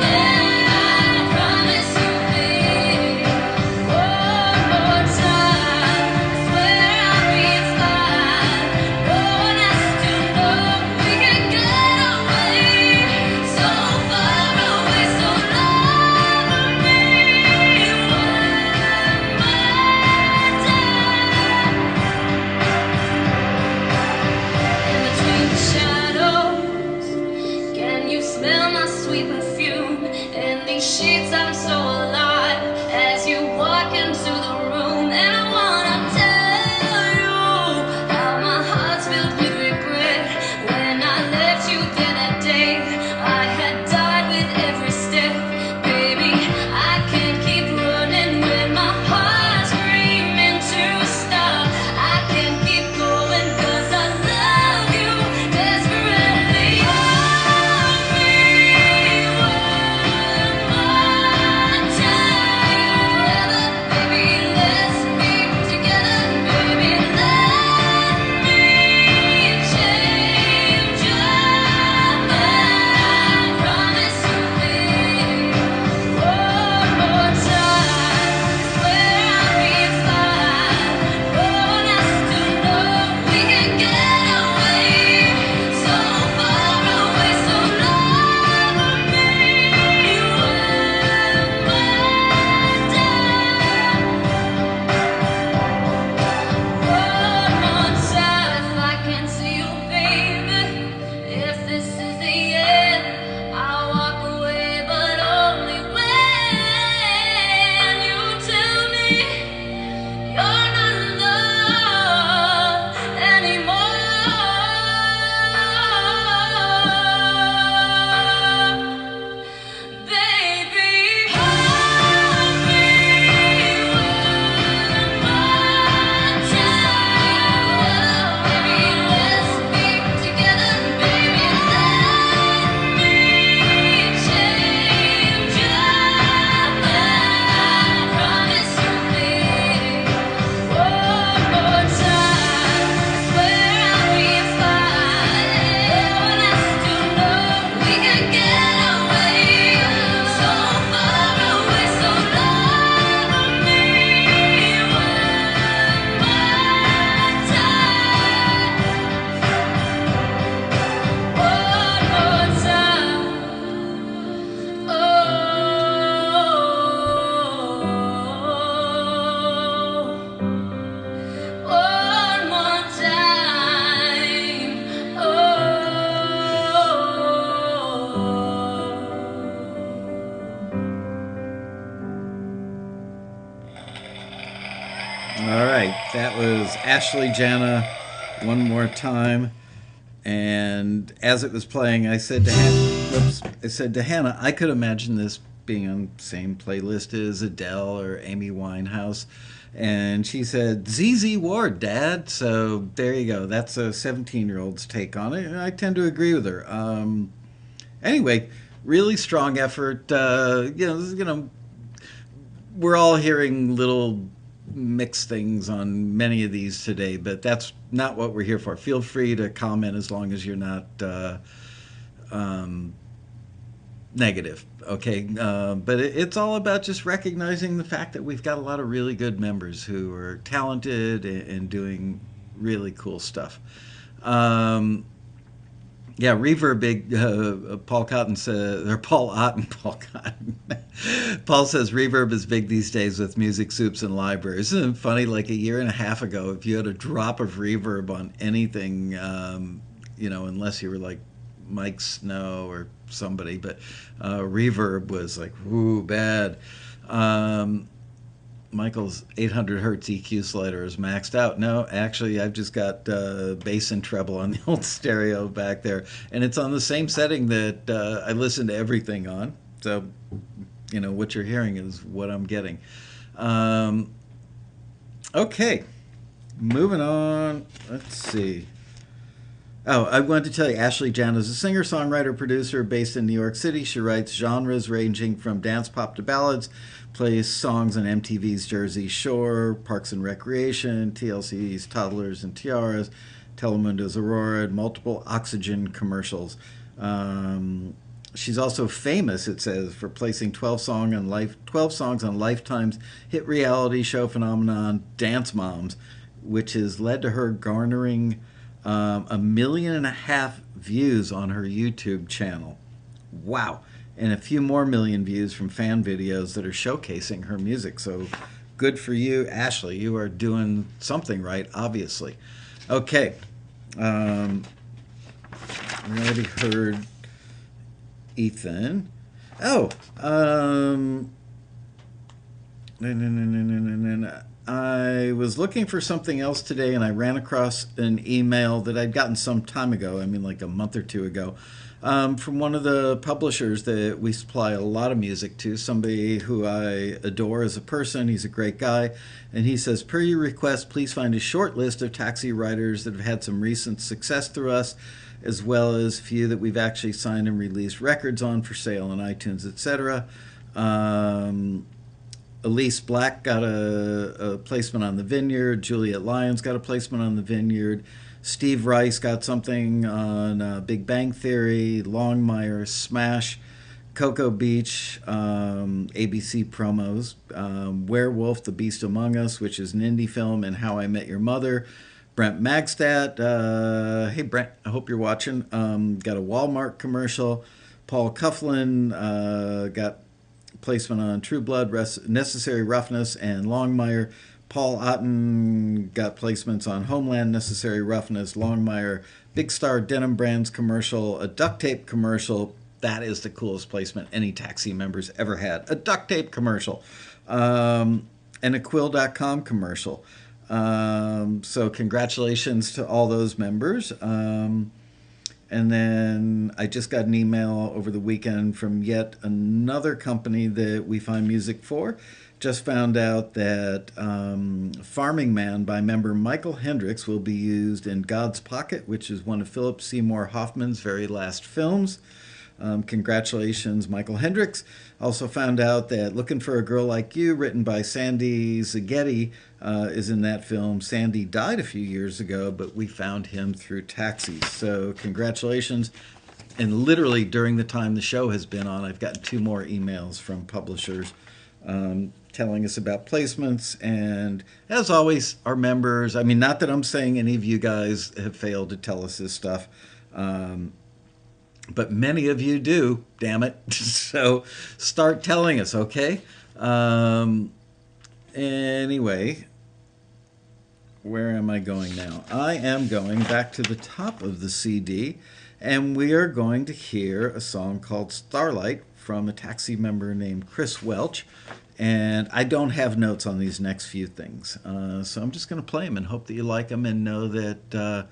mind. I promise you, baby, one more time. Swear I'll be fine. No one has to know we can get away so far away. So love me one more time. In between the shadows, can you smell my sweet perfume? In these sheets I'm so alive as you walk into the room. And I wanna tell you how my heart's filled with regret. When I left you there that day, I had died with every step. Baby, I can't keep running when my heart's screaming to stop. I can't keep going 'cause I love you desperately. Hold me one more time. Forever, baby, let's be together. Baby, let me change your mind. I promise you, baby, one more time. Swear I'll be fine. No one has to know we can get away so far away. So love me one more time. One more time. If I can see you, baby, if this is the end, I'll walk away, but only when you tell me you're not in love anymore. Baby, hold me one more time. Baby, let's be together. Baby, let me change your mind. I promise you, baby, one more time. Swear I'll be fine. No one has to know we can get away so far away. So love me one more time. One more time. One more time. All right, that was Ashley Janna, One More Time. And as it was playing, I said to Hannah, I could imagine this being on the same playlist as Adele or Amy Winehouse. And she said, ZZ Ward, Dad. So there you go. That's a 17-year-old's take on it. And I tend to agree with her. Anyway, really strong effort. We're all hearing little mixed things on many of these today, but that's not what we're here for. Feel free to comment as long as you're not negative, okay? But it's all about just recognizing the fact that we've got a lot of really good members who are talented and doing really cool stuff. Yeah, Reverb Big, Paul Cotton says, or Paul Otten, Paul Cotton. Paul says Reverb is big these days with music soups and libraries. Isn't it funny, like a year and a half ago, if you had a drop of reverb on anything, unless you were like Mike Snow or somebody, but Reverb was like, ooh, bad. Michael's 800 hertz EQ slider is maxed out. No, actually, I've just got bass and treble on the old stereo back there, and it's on the same setting that I listen to everything on. So, what you're hearing is what I'm getting. Okay, moving on. Let's see. Oh, I wanted to tell you, Ashley Janna is a singer, songwriter, producer based in New York City. She writes genres ranging from dance pop to ballads, plays songs on MTV's Jersey Shore, Parks and Recreation, TLC's Toddlers and Tiaras, Telemundo's Aurora, and multiple Oxygen commercials. She's also famous, it says, for placing 12 songs on Lifetime's hit reality show phenomenon Dance Moms, which has led to her garnering 1.5 million views on her YouTube channel. Wow. And a few more million views from fan videos that are showcasing her music. So good for you, Ashley. You are doing something right, obviously. Okay. We already heard Ethan. Oh. I was looking for something else today, and I ran across an email that I'd gotten some time ago, like a month or two ago, from one of the publishers that we supply a lot of music to, somebody who I adore as a person. He's a great guy. And he says, per your request, please find a short list of taxi riders that have had some recent success through us, as well as a few that we've actually signed and released records on for sale on iTunes, etc. Elise Black got a placement on the Vineyard. Juliet Lyons got a placement on the Vineyard. Steve Rice got something on Big Bang Theory, Longmire, Smash, Cocoa Beach, ABC promos, Werewolf, The Beast Among Us, which is an indie film, and How I Met Your Mother. Brent Magstadt, hey Brent, I hope you're watching. Got a Walmart commercial. Paul Coughlin got placement on True Blood, Necessary Roughness, and Longmire. Paul Otten got placements on Homeland, Necessary Roughness, Longmire, Big Star Denim Brands commercial, a duct tape commercial. That is the coolest placement any taxi members ever had. A duct tape commercial. And a Quill.com commercial. So congratulations to all those members. And then I just got an email over the weekend from yet another company that we find music for. Just found out that Farming Man by member Michael Hendricks will be used in God's Pocket, which is one of Philip Seymour Hoffman's very last films. Congratulations, Michael Hendricks. Also found out that Looking for a Girl Like You, written by Sandy Zaghetti, is in that film. Sandy died a few years ago, but we found him through Taxis. So congratulations. And literally during the time the show has been on, I've gotten 2 more emails from publishers telling us about placements. And as always, our members, not that I'm saying any of you guys have failed to tell us this stuff, but many of you do, damn it. So start telling us, okay? Anyway, where am I going now? I am going back to the top of the CD, and we are going to hear a song called Starlight from a taxi member named Chris Welch. And I don't have notes on these next few things. So I'm just going to play them and hope that you like them, and know that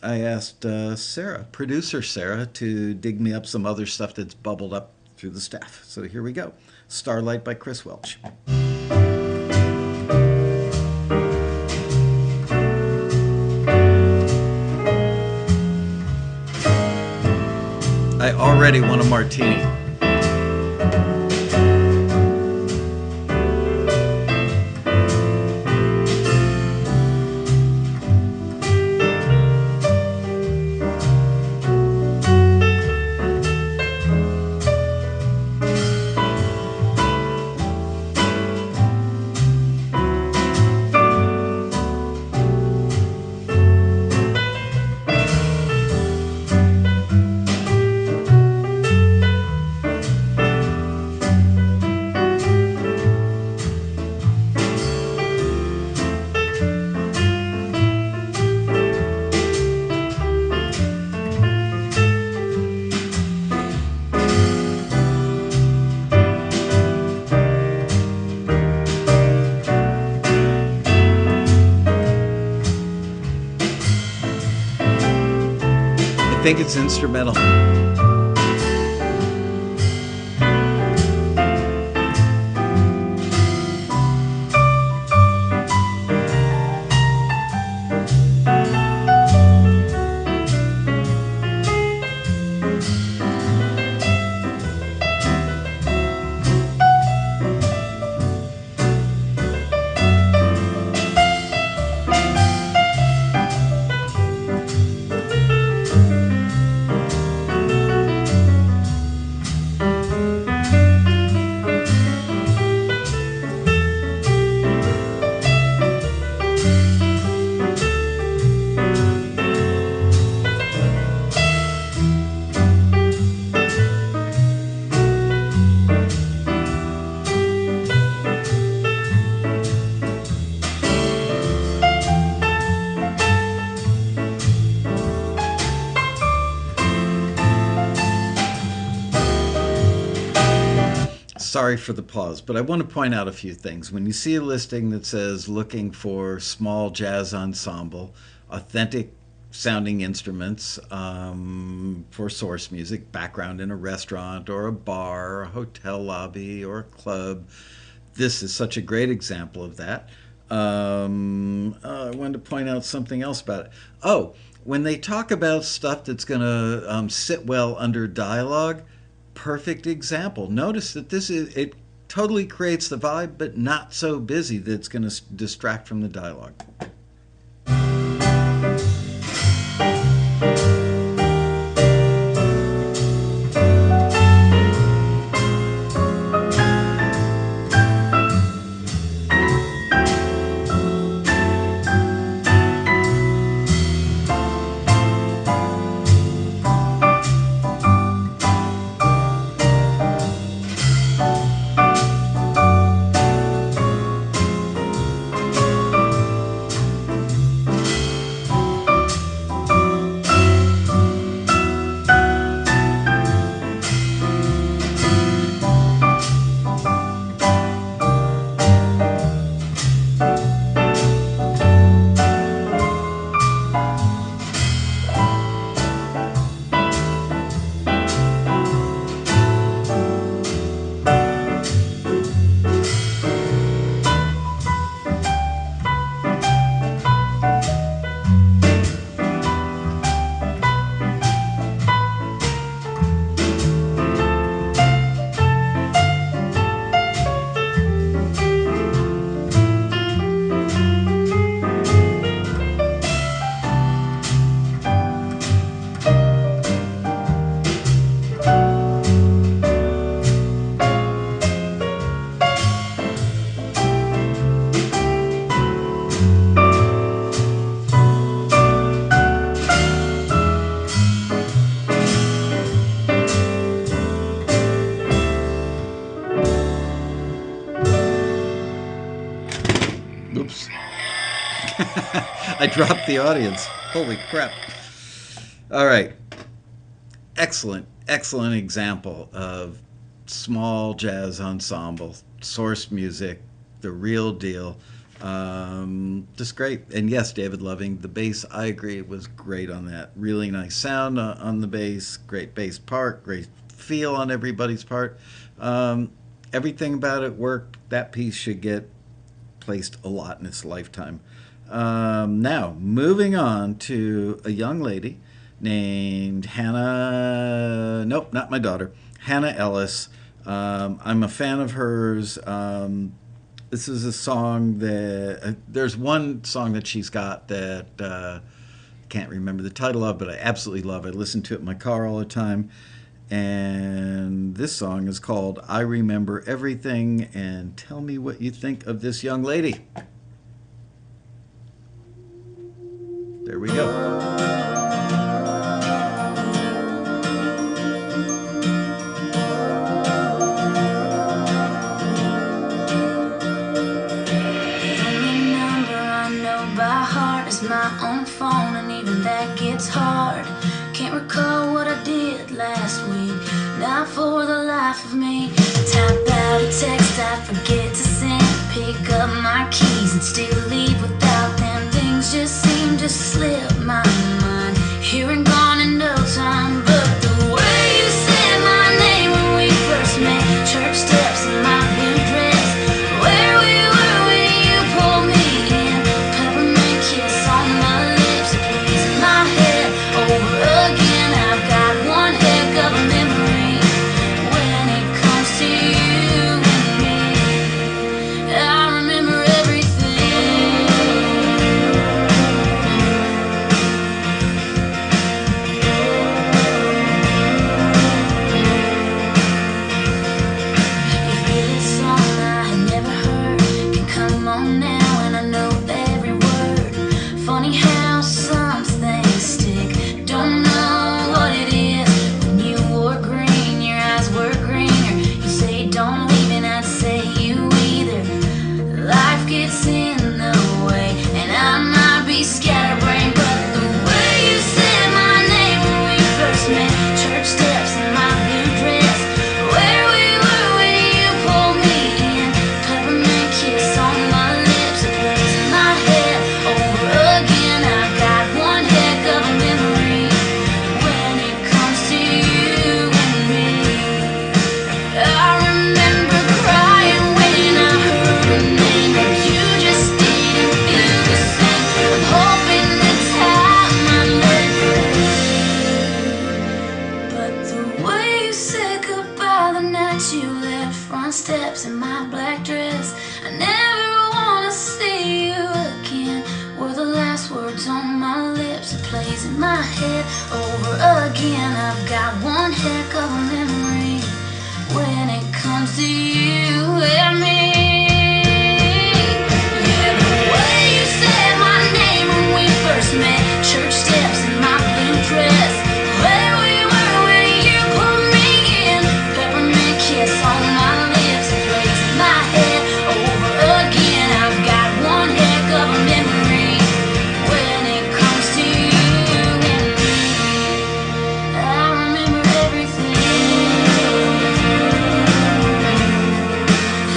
I asked Sarah, producer Sarah, to dig me up some other stuff that's bubbled up through the staff. So here we go. Starlight by Chris Welch. I already want a martini. I think it's instrumental. Sorry for the pause, but I want to point out a few things. When you see a listing that says looking for small jazz ensemble, authentic sounding instruments for source music, background in a restaurant or a bar, or a hotel lobby or a club, this is such a great example of that. I wanted to point out something else about it. Oh, when they talk about stuff that's going to sit well under dialogue, perfect example. Notice that it totally creates the vibe, but not so busy that it's going to distract from the dialogue. I dropped the audience. Holy crap. All right. Excellent example of small jazz ensemble, source music, the real deal. Just great. And yes, David Loving, the bass, I agree, it was great on that. Really nice sound on the bass, great bass part, great feel on everybody's part. Everything about it worked. That piece should get placed a lot in its lifetime. Now, moving on to a young lady named Hannah. Nope, not my daughter. Hannah Ellis. I'm a fan of hers. This is a song that there's one song that she's got that can't remember the title of, but I absolutely love. I listen to it in my car all the time. And this song is called I Remember Everything, and tell me what you think of this young lady. There we go. My own phone, and even that gets hard. Can't recall what I did last week, not for the life of me. Type out a text I forget to send, pick up my keys and still leave without them. Things just seem to slip my mind, here and gone in no time. But the way you said my name when we first met, church steps in my blue dress, where we were when you pulled me in, peppermint kiss on my lips, it plays in my head over again. I've got one heck of a memory when it comes to you and me. I remember everything. If this song I had never heard can come on now, and I know every word. Funny how some things stick, don't know what it is. When you wore green, your eyes were greener. You say don't leave, and I'd say you either. Life gets in the way, and I might be scatterbrained, but the way you said my name when we first met, church steps in my blue dress, where we were when you pulled me in, peppermint kiss on my lips, it plays in my head over again. I've got one heck of a memory when it comes to you and me. I remember crying when I heard her name, but you just didn't feel the same. I'm hoping the time I let go. But the way you said goodbye the night you left, front steps in my black dress, I never wanna see you again, were the last words on my lips. It plays in my head over again. I've got one heck of a memory when it comes to you and me. Yeah, the way you said my name when we first met, church steps in my blue dress, where we were when you pulled me in, peppermint kiss on my lips, it plays in my head over again. I've got one heck of a memory when it comes to you and me. I remember everything.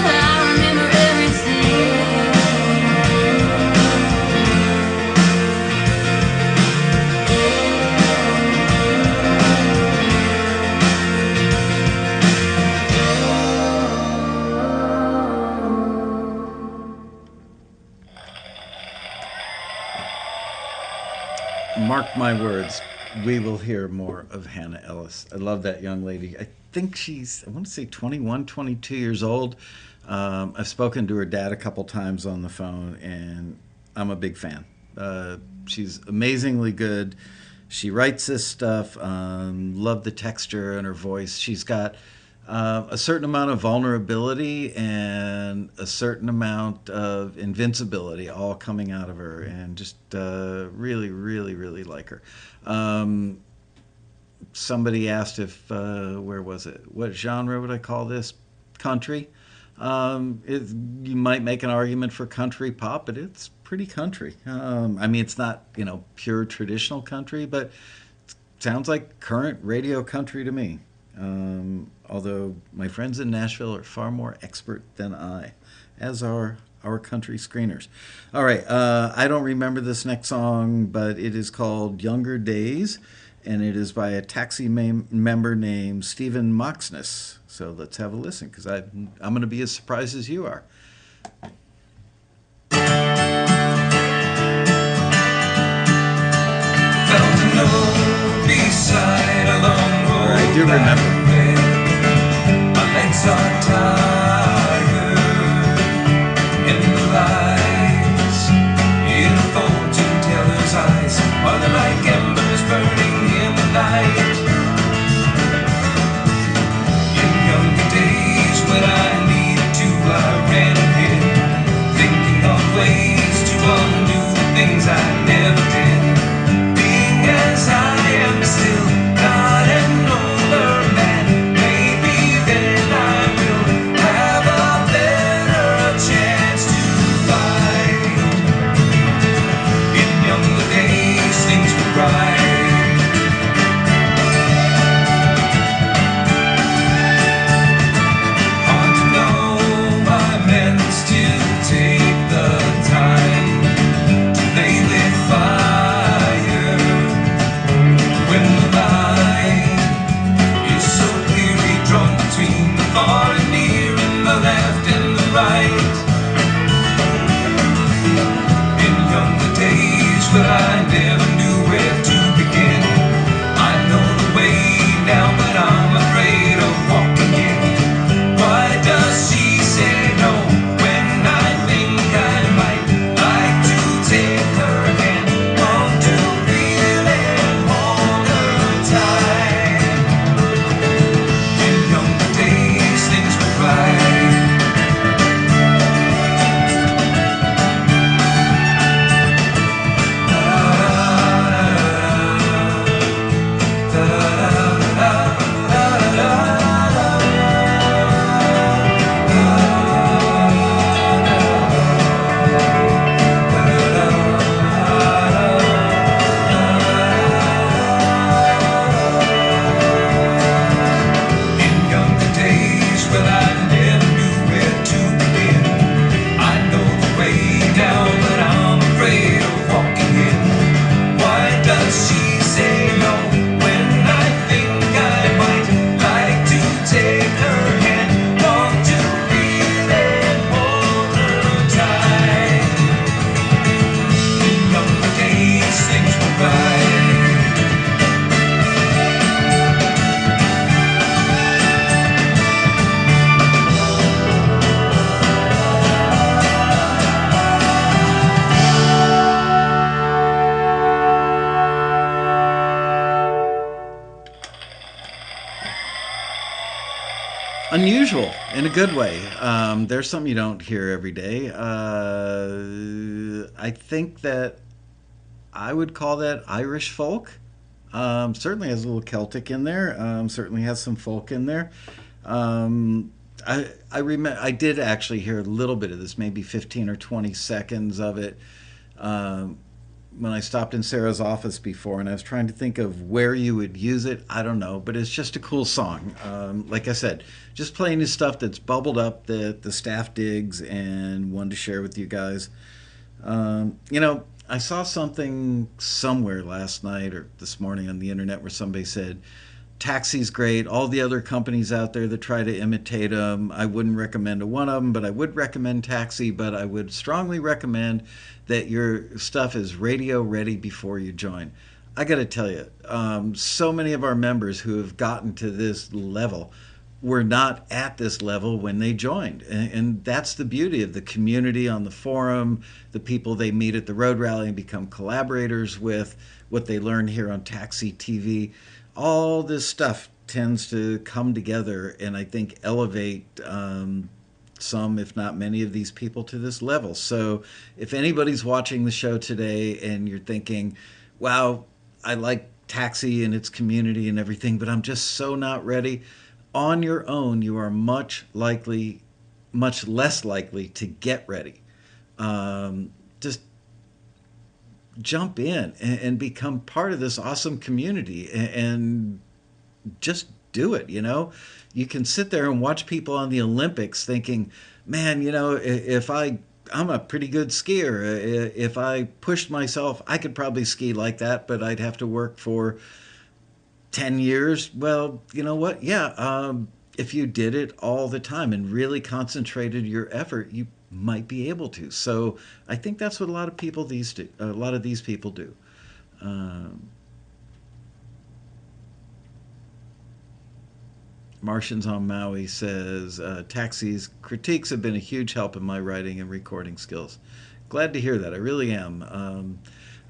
I remember everything. Mark my words, we will hear more of Hannah Ellis. I love that young lady. I think she's, I want to say 21, 22 years old. I've spoken to her dad a couple times on the phone, and I'm a big fan. She's amazingly good. She writes this stuff. Love the texture in her voice. She's got a certain amount of vulnerability and a certain amount of invincibility all coming out of her, and just really, really, really like her. Somebody asked if, where was it? What genre would I call this? Country. You might make an argument for country pop, but it's pretty country. I mean, it's not, pure traditional country, but it sounds like current radio country to me. Although my friends in Nashville are far more expert than I, as are our country screeners. All right, I don't remember this next song, but it is called Younger Days, and it is by a taxi member named Stephen Moxness. So let's have a listen, because I'm going to be as surprised as you are. Felt a note beside a long road. I do remember. My legs are tired in the lights. In a fortune teller's eyes are they like embers burning in the night. In younger days when I needed to, I ran and hid, thinking of ways to undo the things I never did. Being as I am still, not an older man, maybe then I will have a better chance to fight. In younger days things were right. Hard to know my meant to take the time to lay with fire when the line is so clearly drawn between the far and near and the left and the right. In younger days when I never knew where to begin, I know the way now, but I'm afraid of walking in. Why does she say no when I think I might like to take her hand? Want to feel and hold her tight. In younger days things were right. In younger days when I never knew where to begin, I know the way now, but I'm afraid of walking in. Why does she say no when I think I might like to take her hand? Want to feel and hold her tight. In younger days things were right. Unusual in a good way. There's something you don't hear every day. I think that I would call that Irish folk. Certainly has a little Celtic in there. Certainly has some folk in there. I remember I did actually hear a little bit of this, maybe 15 or 20 seconds of it. When I stopped in Sarah's office before, and I was trying to think of where you would use it. I don't know, but it's just a cool song. Like I said, just playing this stuff that's bubbled up that the staff digs and wanted to share with you guys. I saw something somewhere last night or this morning on the internet where somebody said, Taxi's great. All the other companies out there that try to imitate them, I wouldn't recommend one of them, but I would recommend Taxi. But I would strongly recommend that your stuff is radio ready before you join. I got to tell you, so many of our members who have gotten to this level were not at this level when they joined. And that's the beauty of the community on the forum, the people they meet at the road rally and become collaborators with, what they learn here on Taxi TV. All this stuff tends to come together and I think elevate some, if not many, of these people to this level. So if anybody's watching the show today and you're thinking, wow, I like Taxi and its community and everything, but I'm just so not ready, on your own, you are much less likely to get ready. Just jump in and become part of this awesome community and just do it. You can sit there and watch people on the Olympics thinking, man, if I'm a pretty good skier. If I pushed myself, I could probably ski like that, but I'd have to work for 10 years, well, you know what? Yeah, if you did it all the time and really concentrated your effort, you might be able to. So I think that's what a lot of these people do. Um, Martians on Maui says, Taxi's critiques have been a huge help in my writing and recording skills. Glad to hear that. I really am.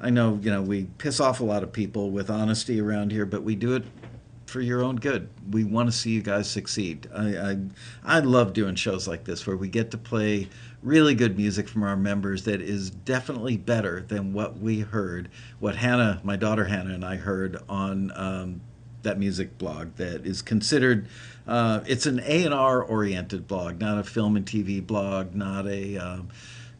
I know, we piss off a lot of people with honesty around here, but we do it for your own good. We want to see you guys succeed. I love doing shows like this where we get to play really good music from our members that is definitely better than what we heard, what Hannah, my daughter Hannah, and I heard on that music blog that is considered, it's an A&R oriented blog, not a film and TV blog, not a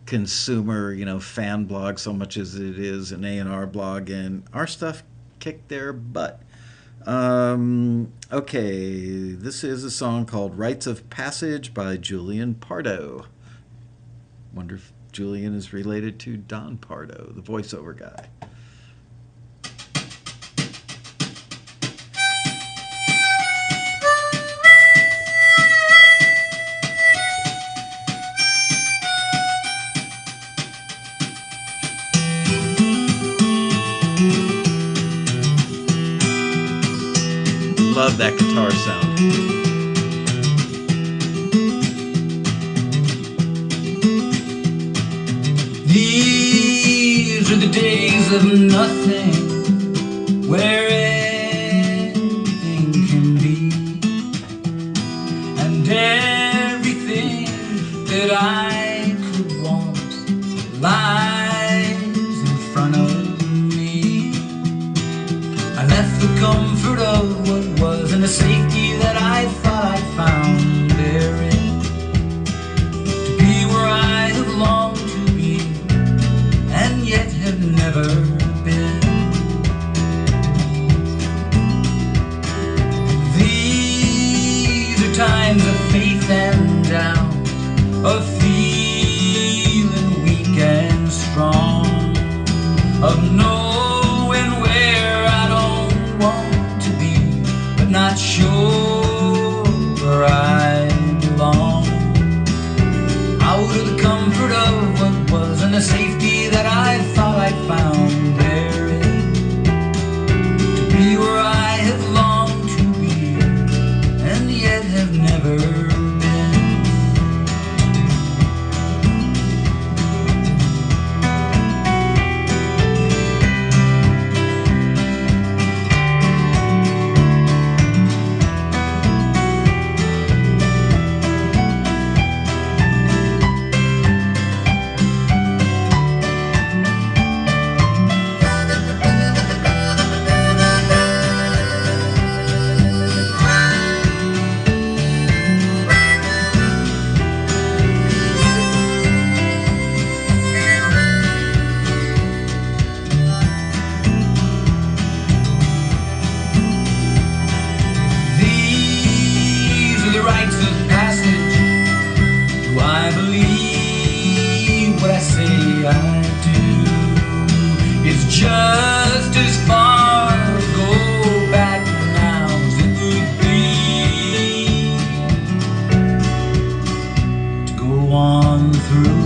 consumer, fan blog so much as it is an A&R blog, and our stuff kicked their butt. Okay, this is a song called Rites of Passage by Julian Pardo. Wonder if Julian is related to Don Pardo, the voiceover guy. Love that guitar sound. These are the days of nothing, where anything can be, and everything that I could want lies in front of me. I left the comfort of what was and the safety that I thought I'd found therein, to be where I have longed to be, and yet have never been. These are times of faith and doubt, of feeling weak and strong, of knowing where I don't want to be, but not sure where I belong. Out of the comfort of what was and the safety that I thought I'd found therein, to be where I have longed to be, and yet have never been. Just as far go back now as it would be to go on through.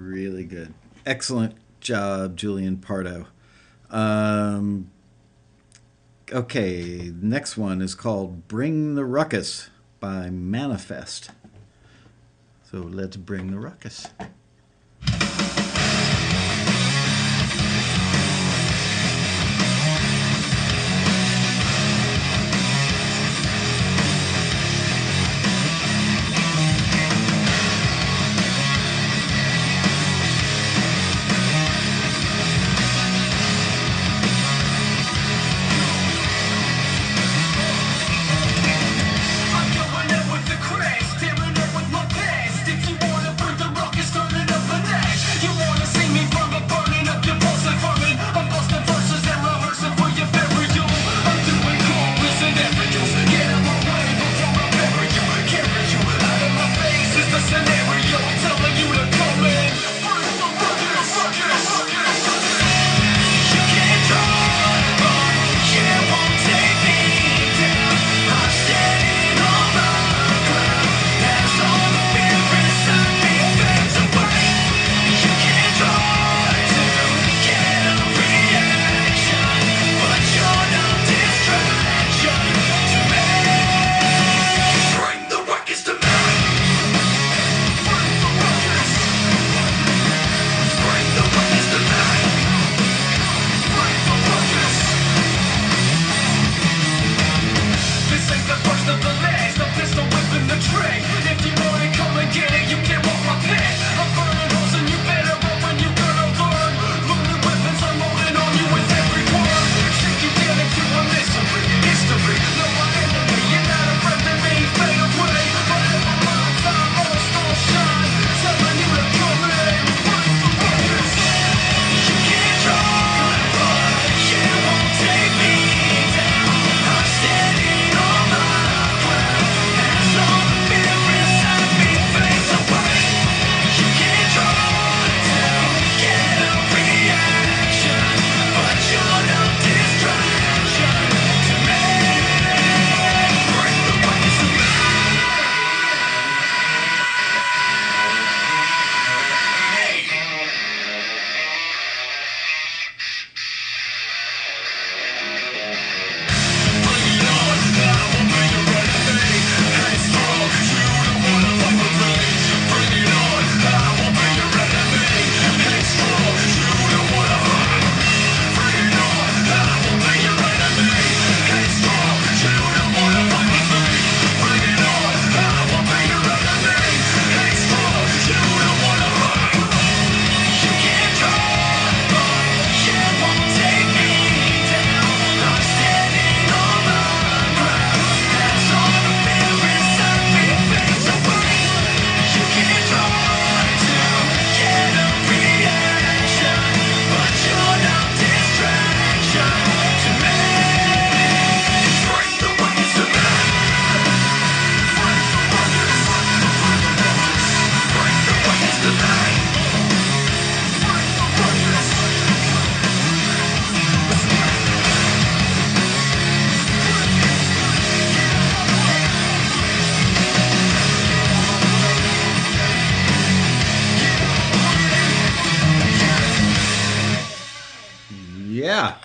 Really good. Excellent job, Julian Pardo. Okay, next one is called Bring the Ruckus by Manifest. So let's bring the ruckus. I'm going up with the crash, tearing up with my past. If you wanna bring the ruckus, turn it Yeah.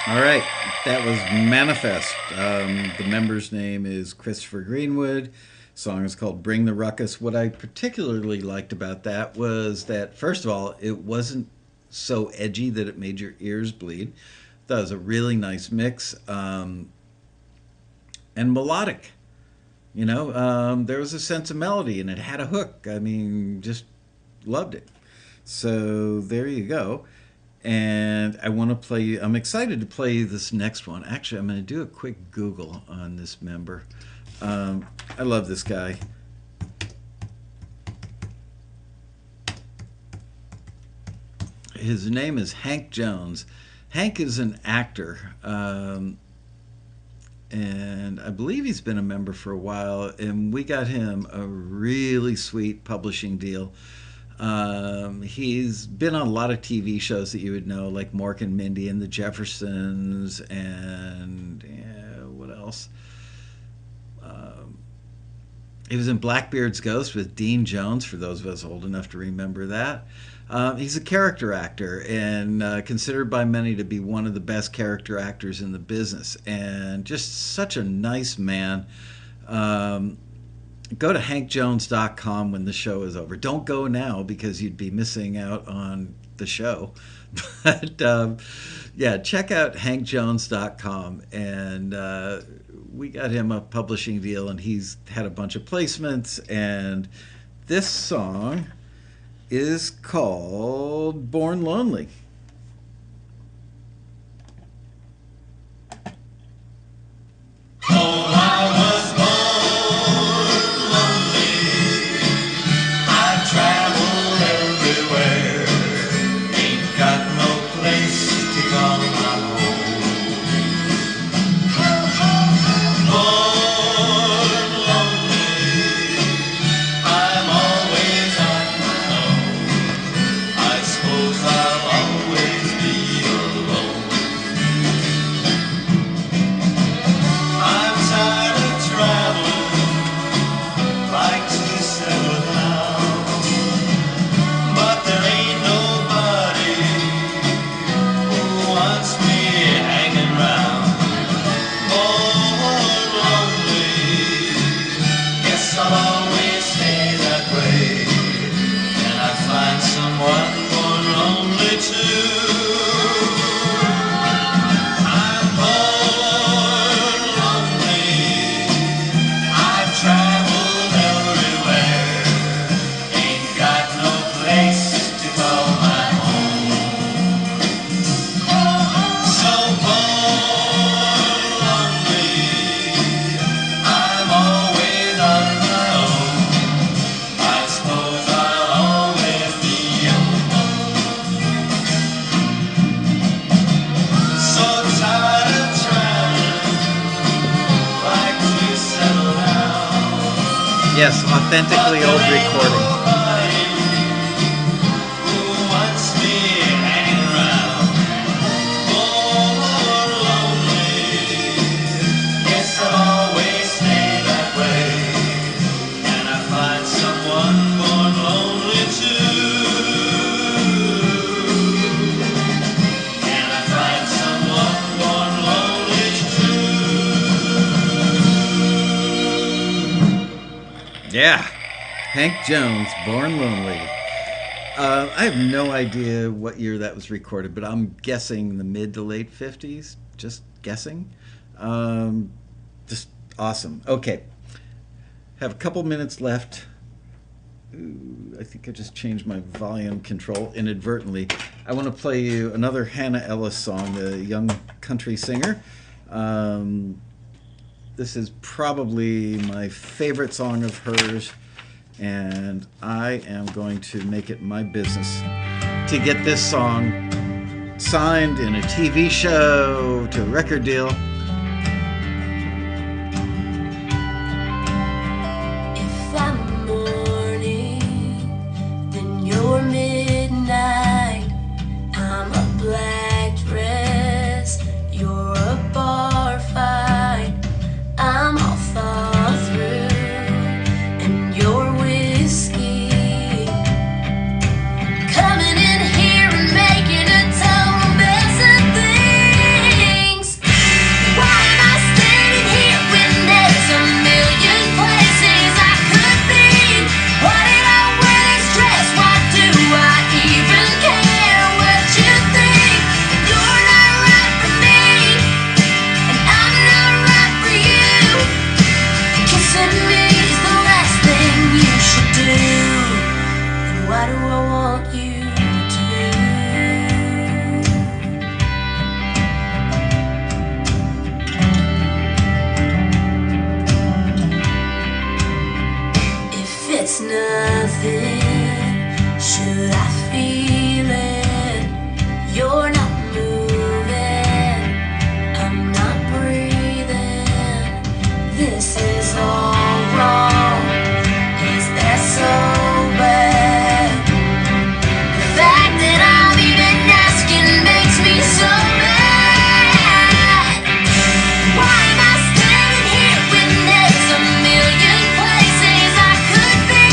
All right. That was Manifest. The member's name is Christopher Greenwood. Song is called Bring the Ruckus. What I particularly liked about that was that, first of all, it wasn't so edgy that it made your ears bleed. That was a really nice mix, and melodic. There was a sense of melody, and it had a hook. I mean, just loved it. So there you go. And I'm excited to play this next one. Actually, I'm going to do a quick Google on this member. I love this guy. His name is Hank Jones. Hank is an actor, and I believe he's been a member for a while, and we got him a really sweet publishing deal. He's been on a lot of TV shows that you would know, like Mork and Mindy and The Jeffersons, and what else? He was in Blackbeard's Ghost with Dean Jones, for those of us old enough to remember that. He's a character actor and considered by many to be one of the best character actors in the business, and just such a nice man. Go to hankjones.com when the show is over. Don't go now because you'd be missing out on the show. But check out hankjones.com, and we got him a publishing deal, and he's had a bunch of placements, and this song is called Born Lonely. Yes, authentically old recording. Yeah, Hank Jones, Born Lonely. I have no idea what year that was recorded, but I'm guessing the mid to late 50s. Just guessing. Just awesome. Okay, have a couple minutes left. Ooh, I think I just changed my volume control inadvertently. I want to play you another Hannah Ellis song, the young country singer. This is probably my favorite song of hers, and I am going to make it my business to get this song signed in a TV show, to a record deal. If I'm morning, then you're midnight. I'm a black dress, you're a bar fight. I'm all thought through, and your whiskey coming in here and making a toe it's nothing. Should I feel it? You're not moving, I'm not breathing. This is all wrong. Is that so bad? The fact that I'm even asking makes me so mad. Why am I standing here when there's a million places I could be?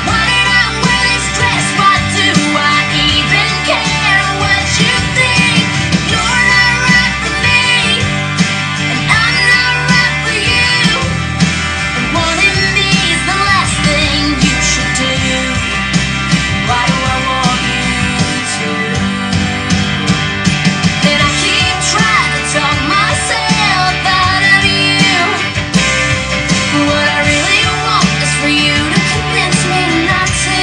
Why did I wear this dress? Why do I even care what you think? You're not right for me, and I'm not right for you. And wanting me is the last thing you should do. Why do I want you to? And I keep trying to talk myself out of you. What I really want is for you to convince me not to.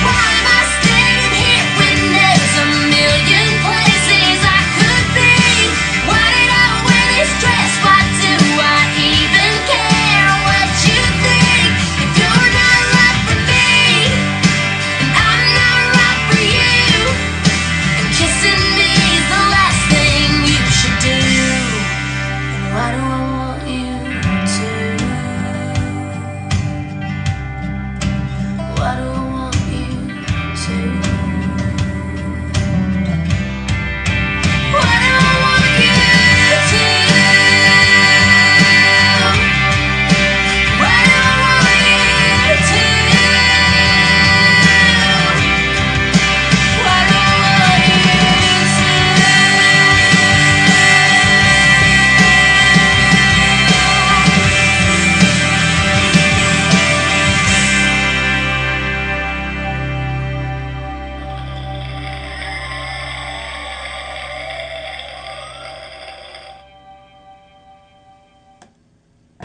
Why am I standing here when there's a million places I could be? Why did I wear this dress? Why do I even care what you think? If you're not right for me, and I'm not right for you, and kissing me is the last thing you should do. And why do I want you to? Why do I want you to? Why do I want you to? Why do I want you to? Why do I want you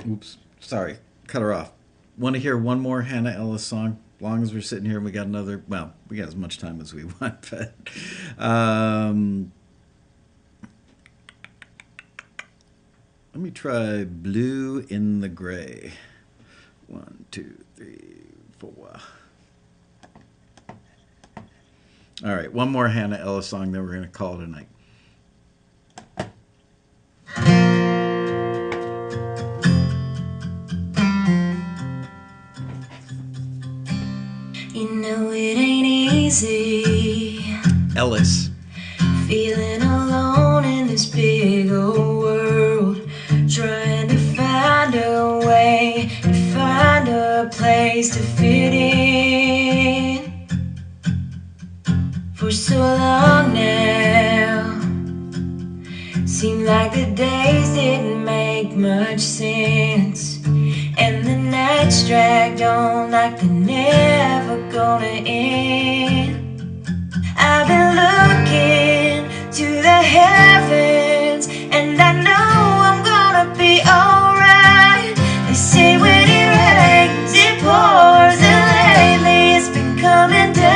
Oops, sorry, cut her off. Want to hear one more Hannah Ellis song? As long as we're sitting here and we got another, well, we got as much time as we want, but let me try Blue in the Gray. 1, 2, 3, 4. All right, one more Hannah Ellis song, then we're going to call it a night. You know it ain't easy Ellis. feeling alone in this big old world, trying to find a way to find a place to fit in. For so long now, seemed like the days didn't make much sense, and the nights dragged on like they're never gonna end. I've been looking to the heavens, and I know I'm gonna be alright. They say when it rains, it pours, and lately it's been coming down.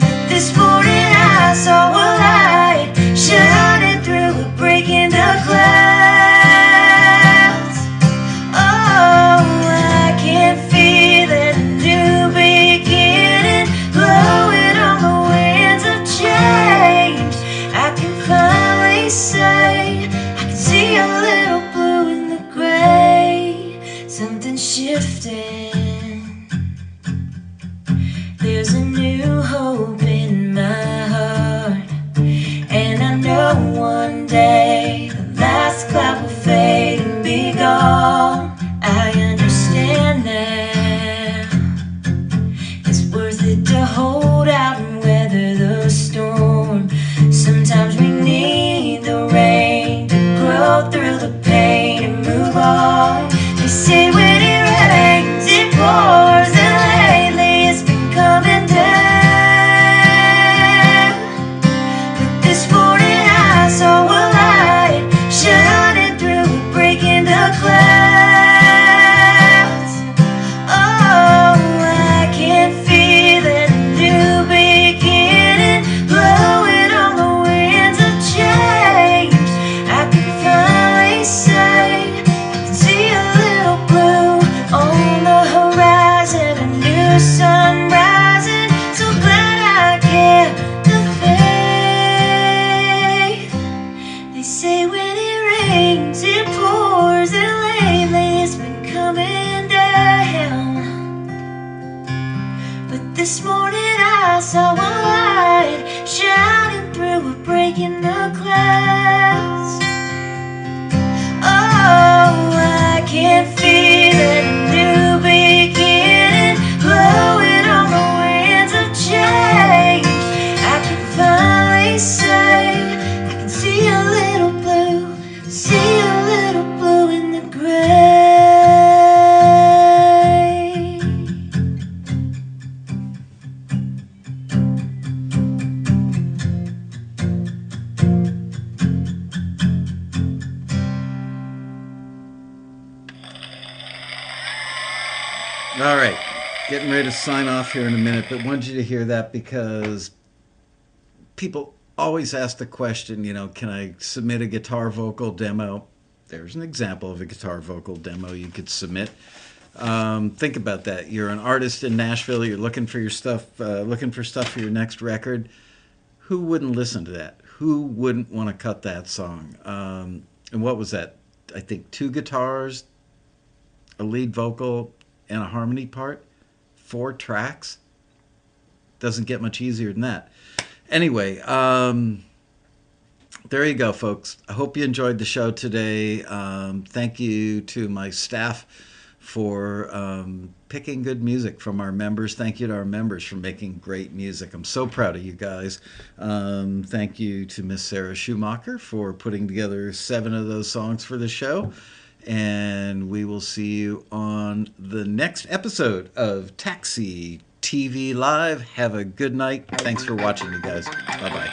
But this morning I saw a light shining through a break in the clouds. Oh, I can feel it, a new beginning, blowing on the winds of change. I can finally say I can see a little blue in the gray. Something's shifting. There's a new hope in my heart, and I know one day the last cloud will fade and be gone. I understand now it's worth it to hold out and weather the storm. Sometimes we need the rain to grow through the pain and move on. They say when it rains, it pours, and lately it's been coming down. But this morning I saw a light shining through a it pours and lately it's been coming down. But this morning I saw a light shining through a break in the clouds. Oh, I can feel it, a new beginning, blowing on the winds of change. I can finally say I can see a little blue, see a little blue in the gray. All right, getting ready to sign off here in a minute, but wanted you to hear that because people always ask the question, can I submit a guitar vocal demo? There's an example of a guitar vocal demo you could submit. Think about that. You're an artist in Nashville. You're looking for your stuff, looking for stuff for your next record. Who wouldn't listen to that? Who wouldn't want to cut that song? And what was that? I think 2 guitars, a lead vocal, and a harmony part. 4 tracks. Doesn't get much easier than that. Anyway, there you go, folks. I hope you enjoyed the show today. Thank you to my staff for picking good music from our members. Thank you to our members for making great music. I'm so proud of you guys. Thank you to Miss Sarah Schumacher for putting together 7 of those songs for the show. And we will see you on the next episode of Taxi TV Live. Have a good night. Thanks for watching, you guys. Bye-bye.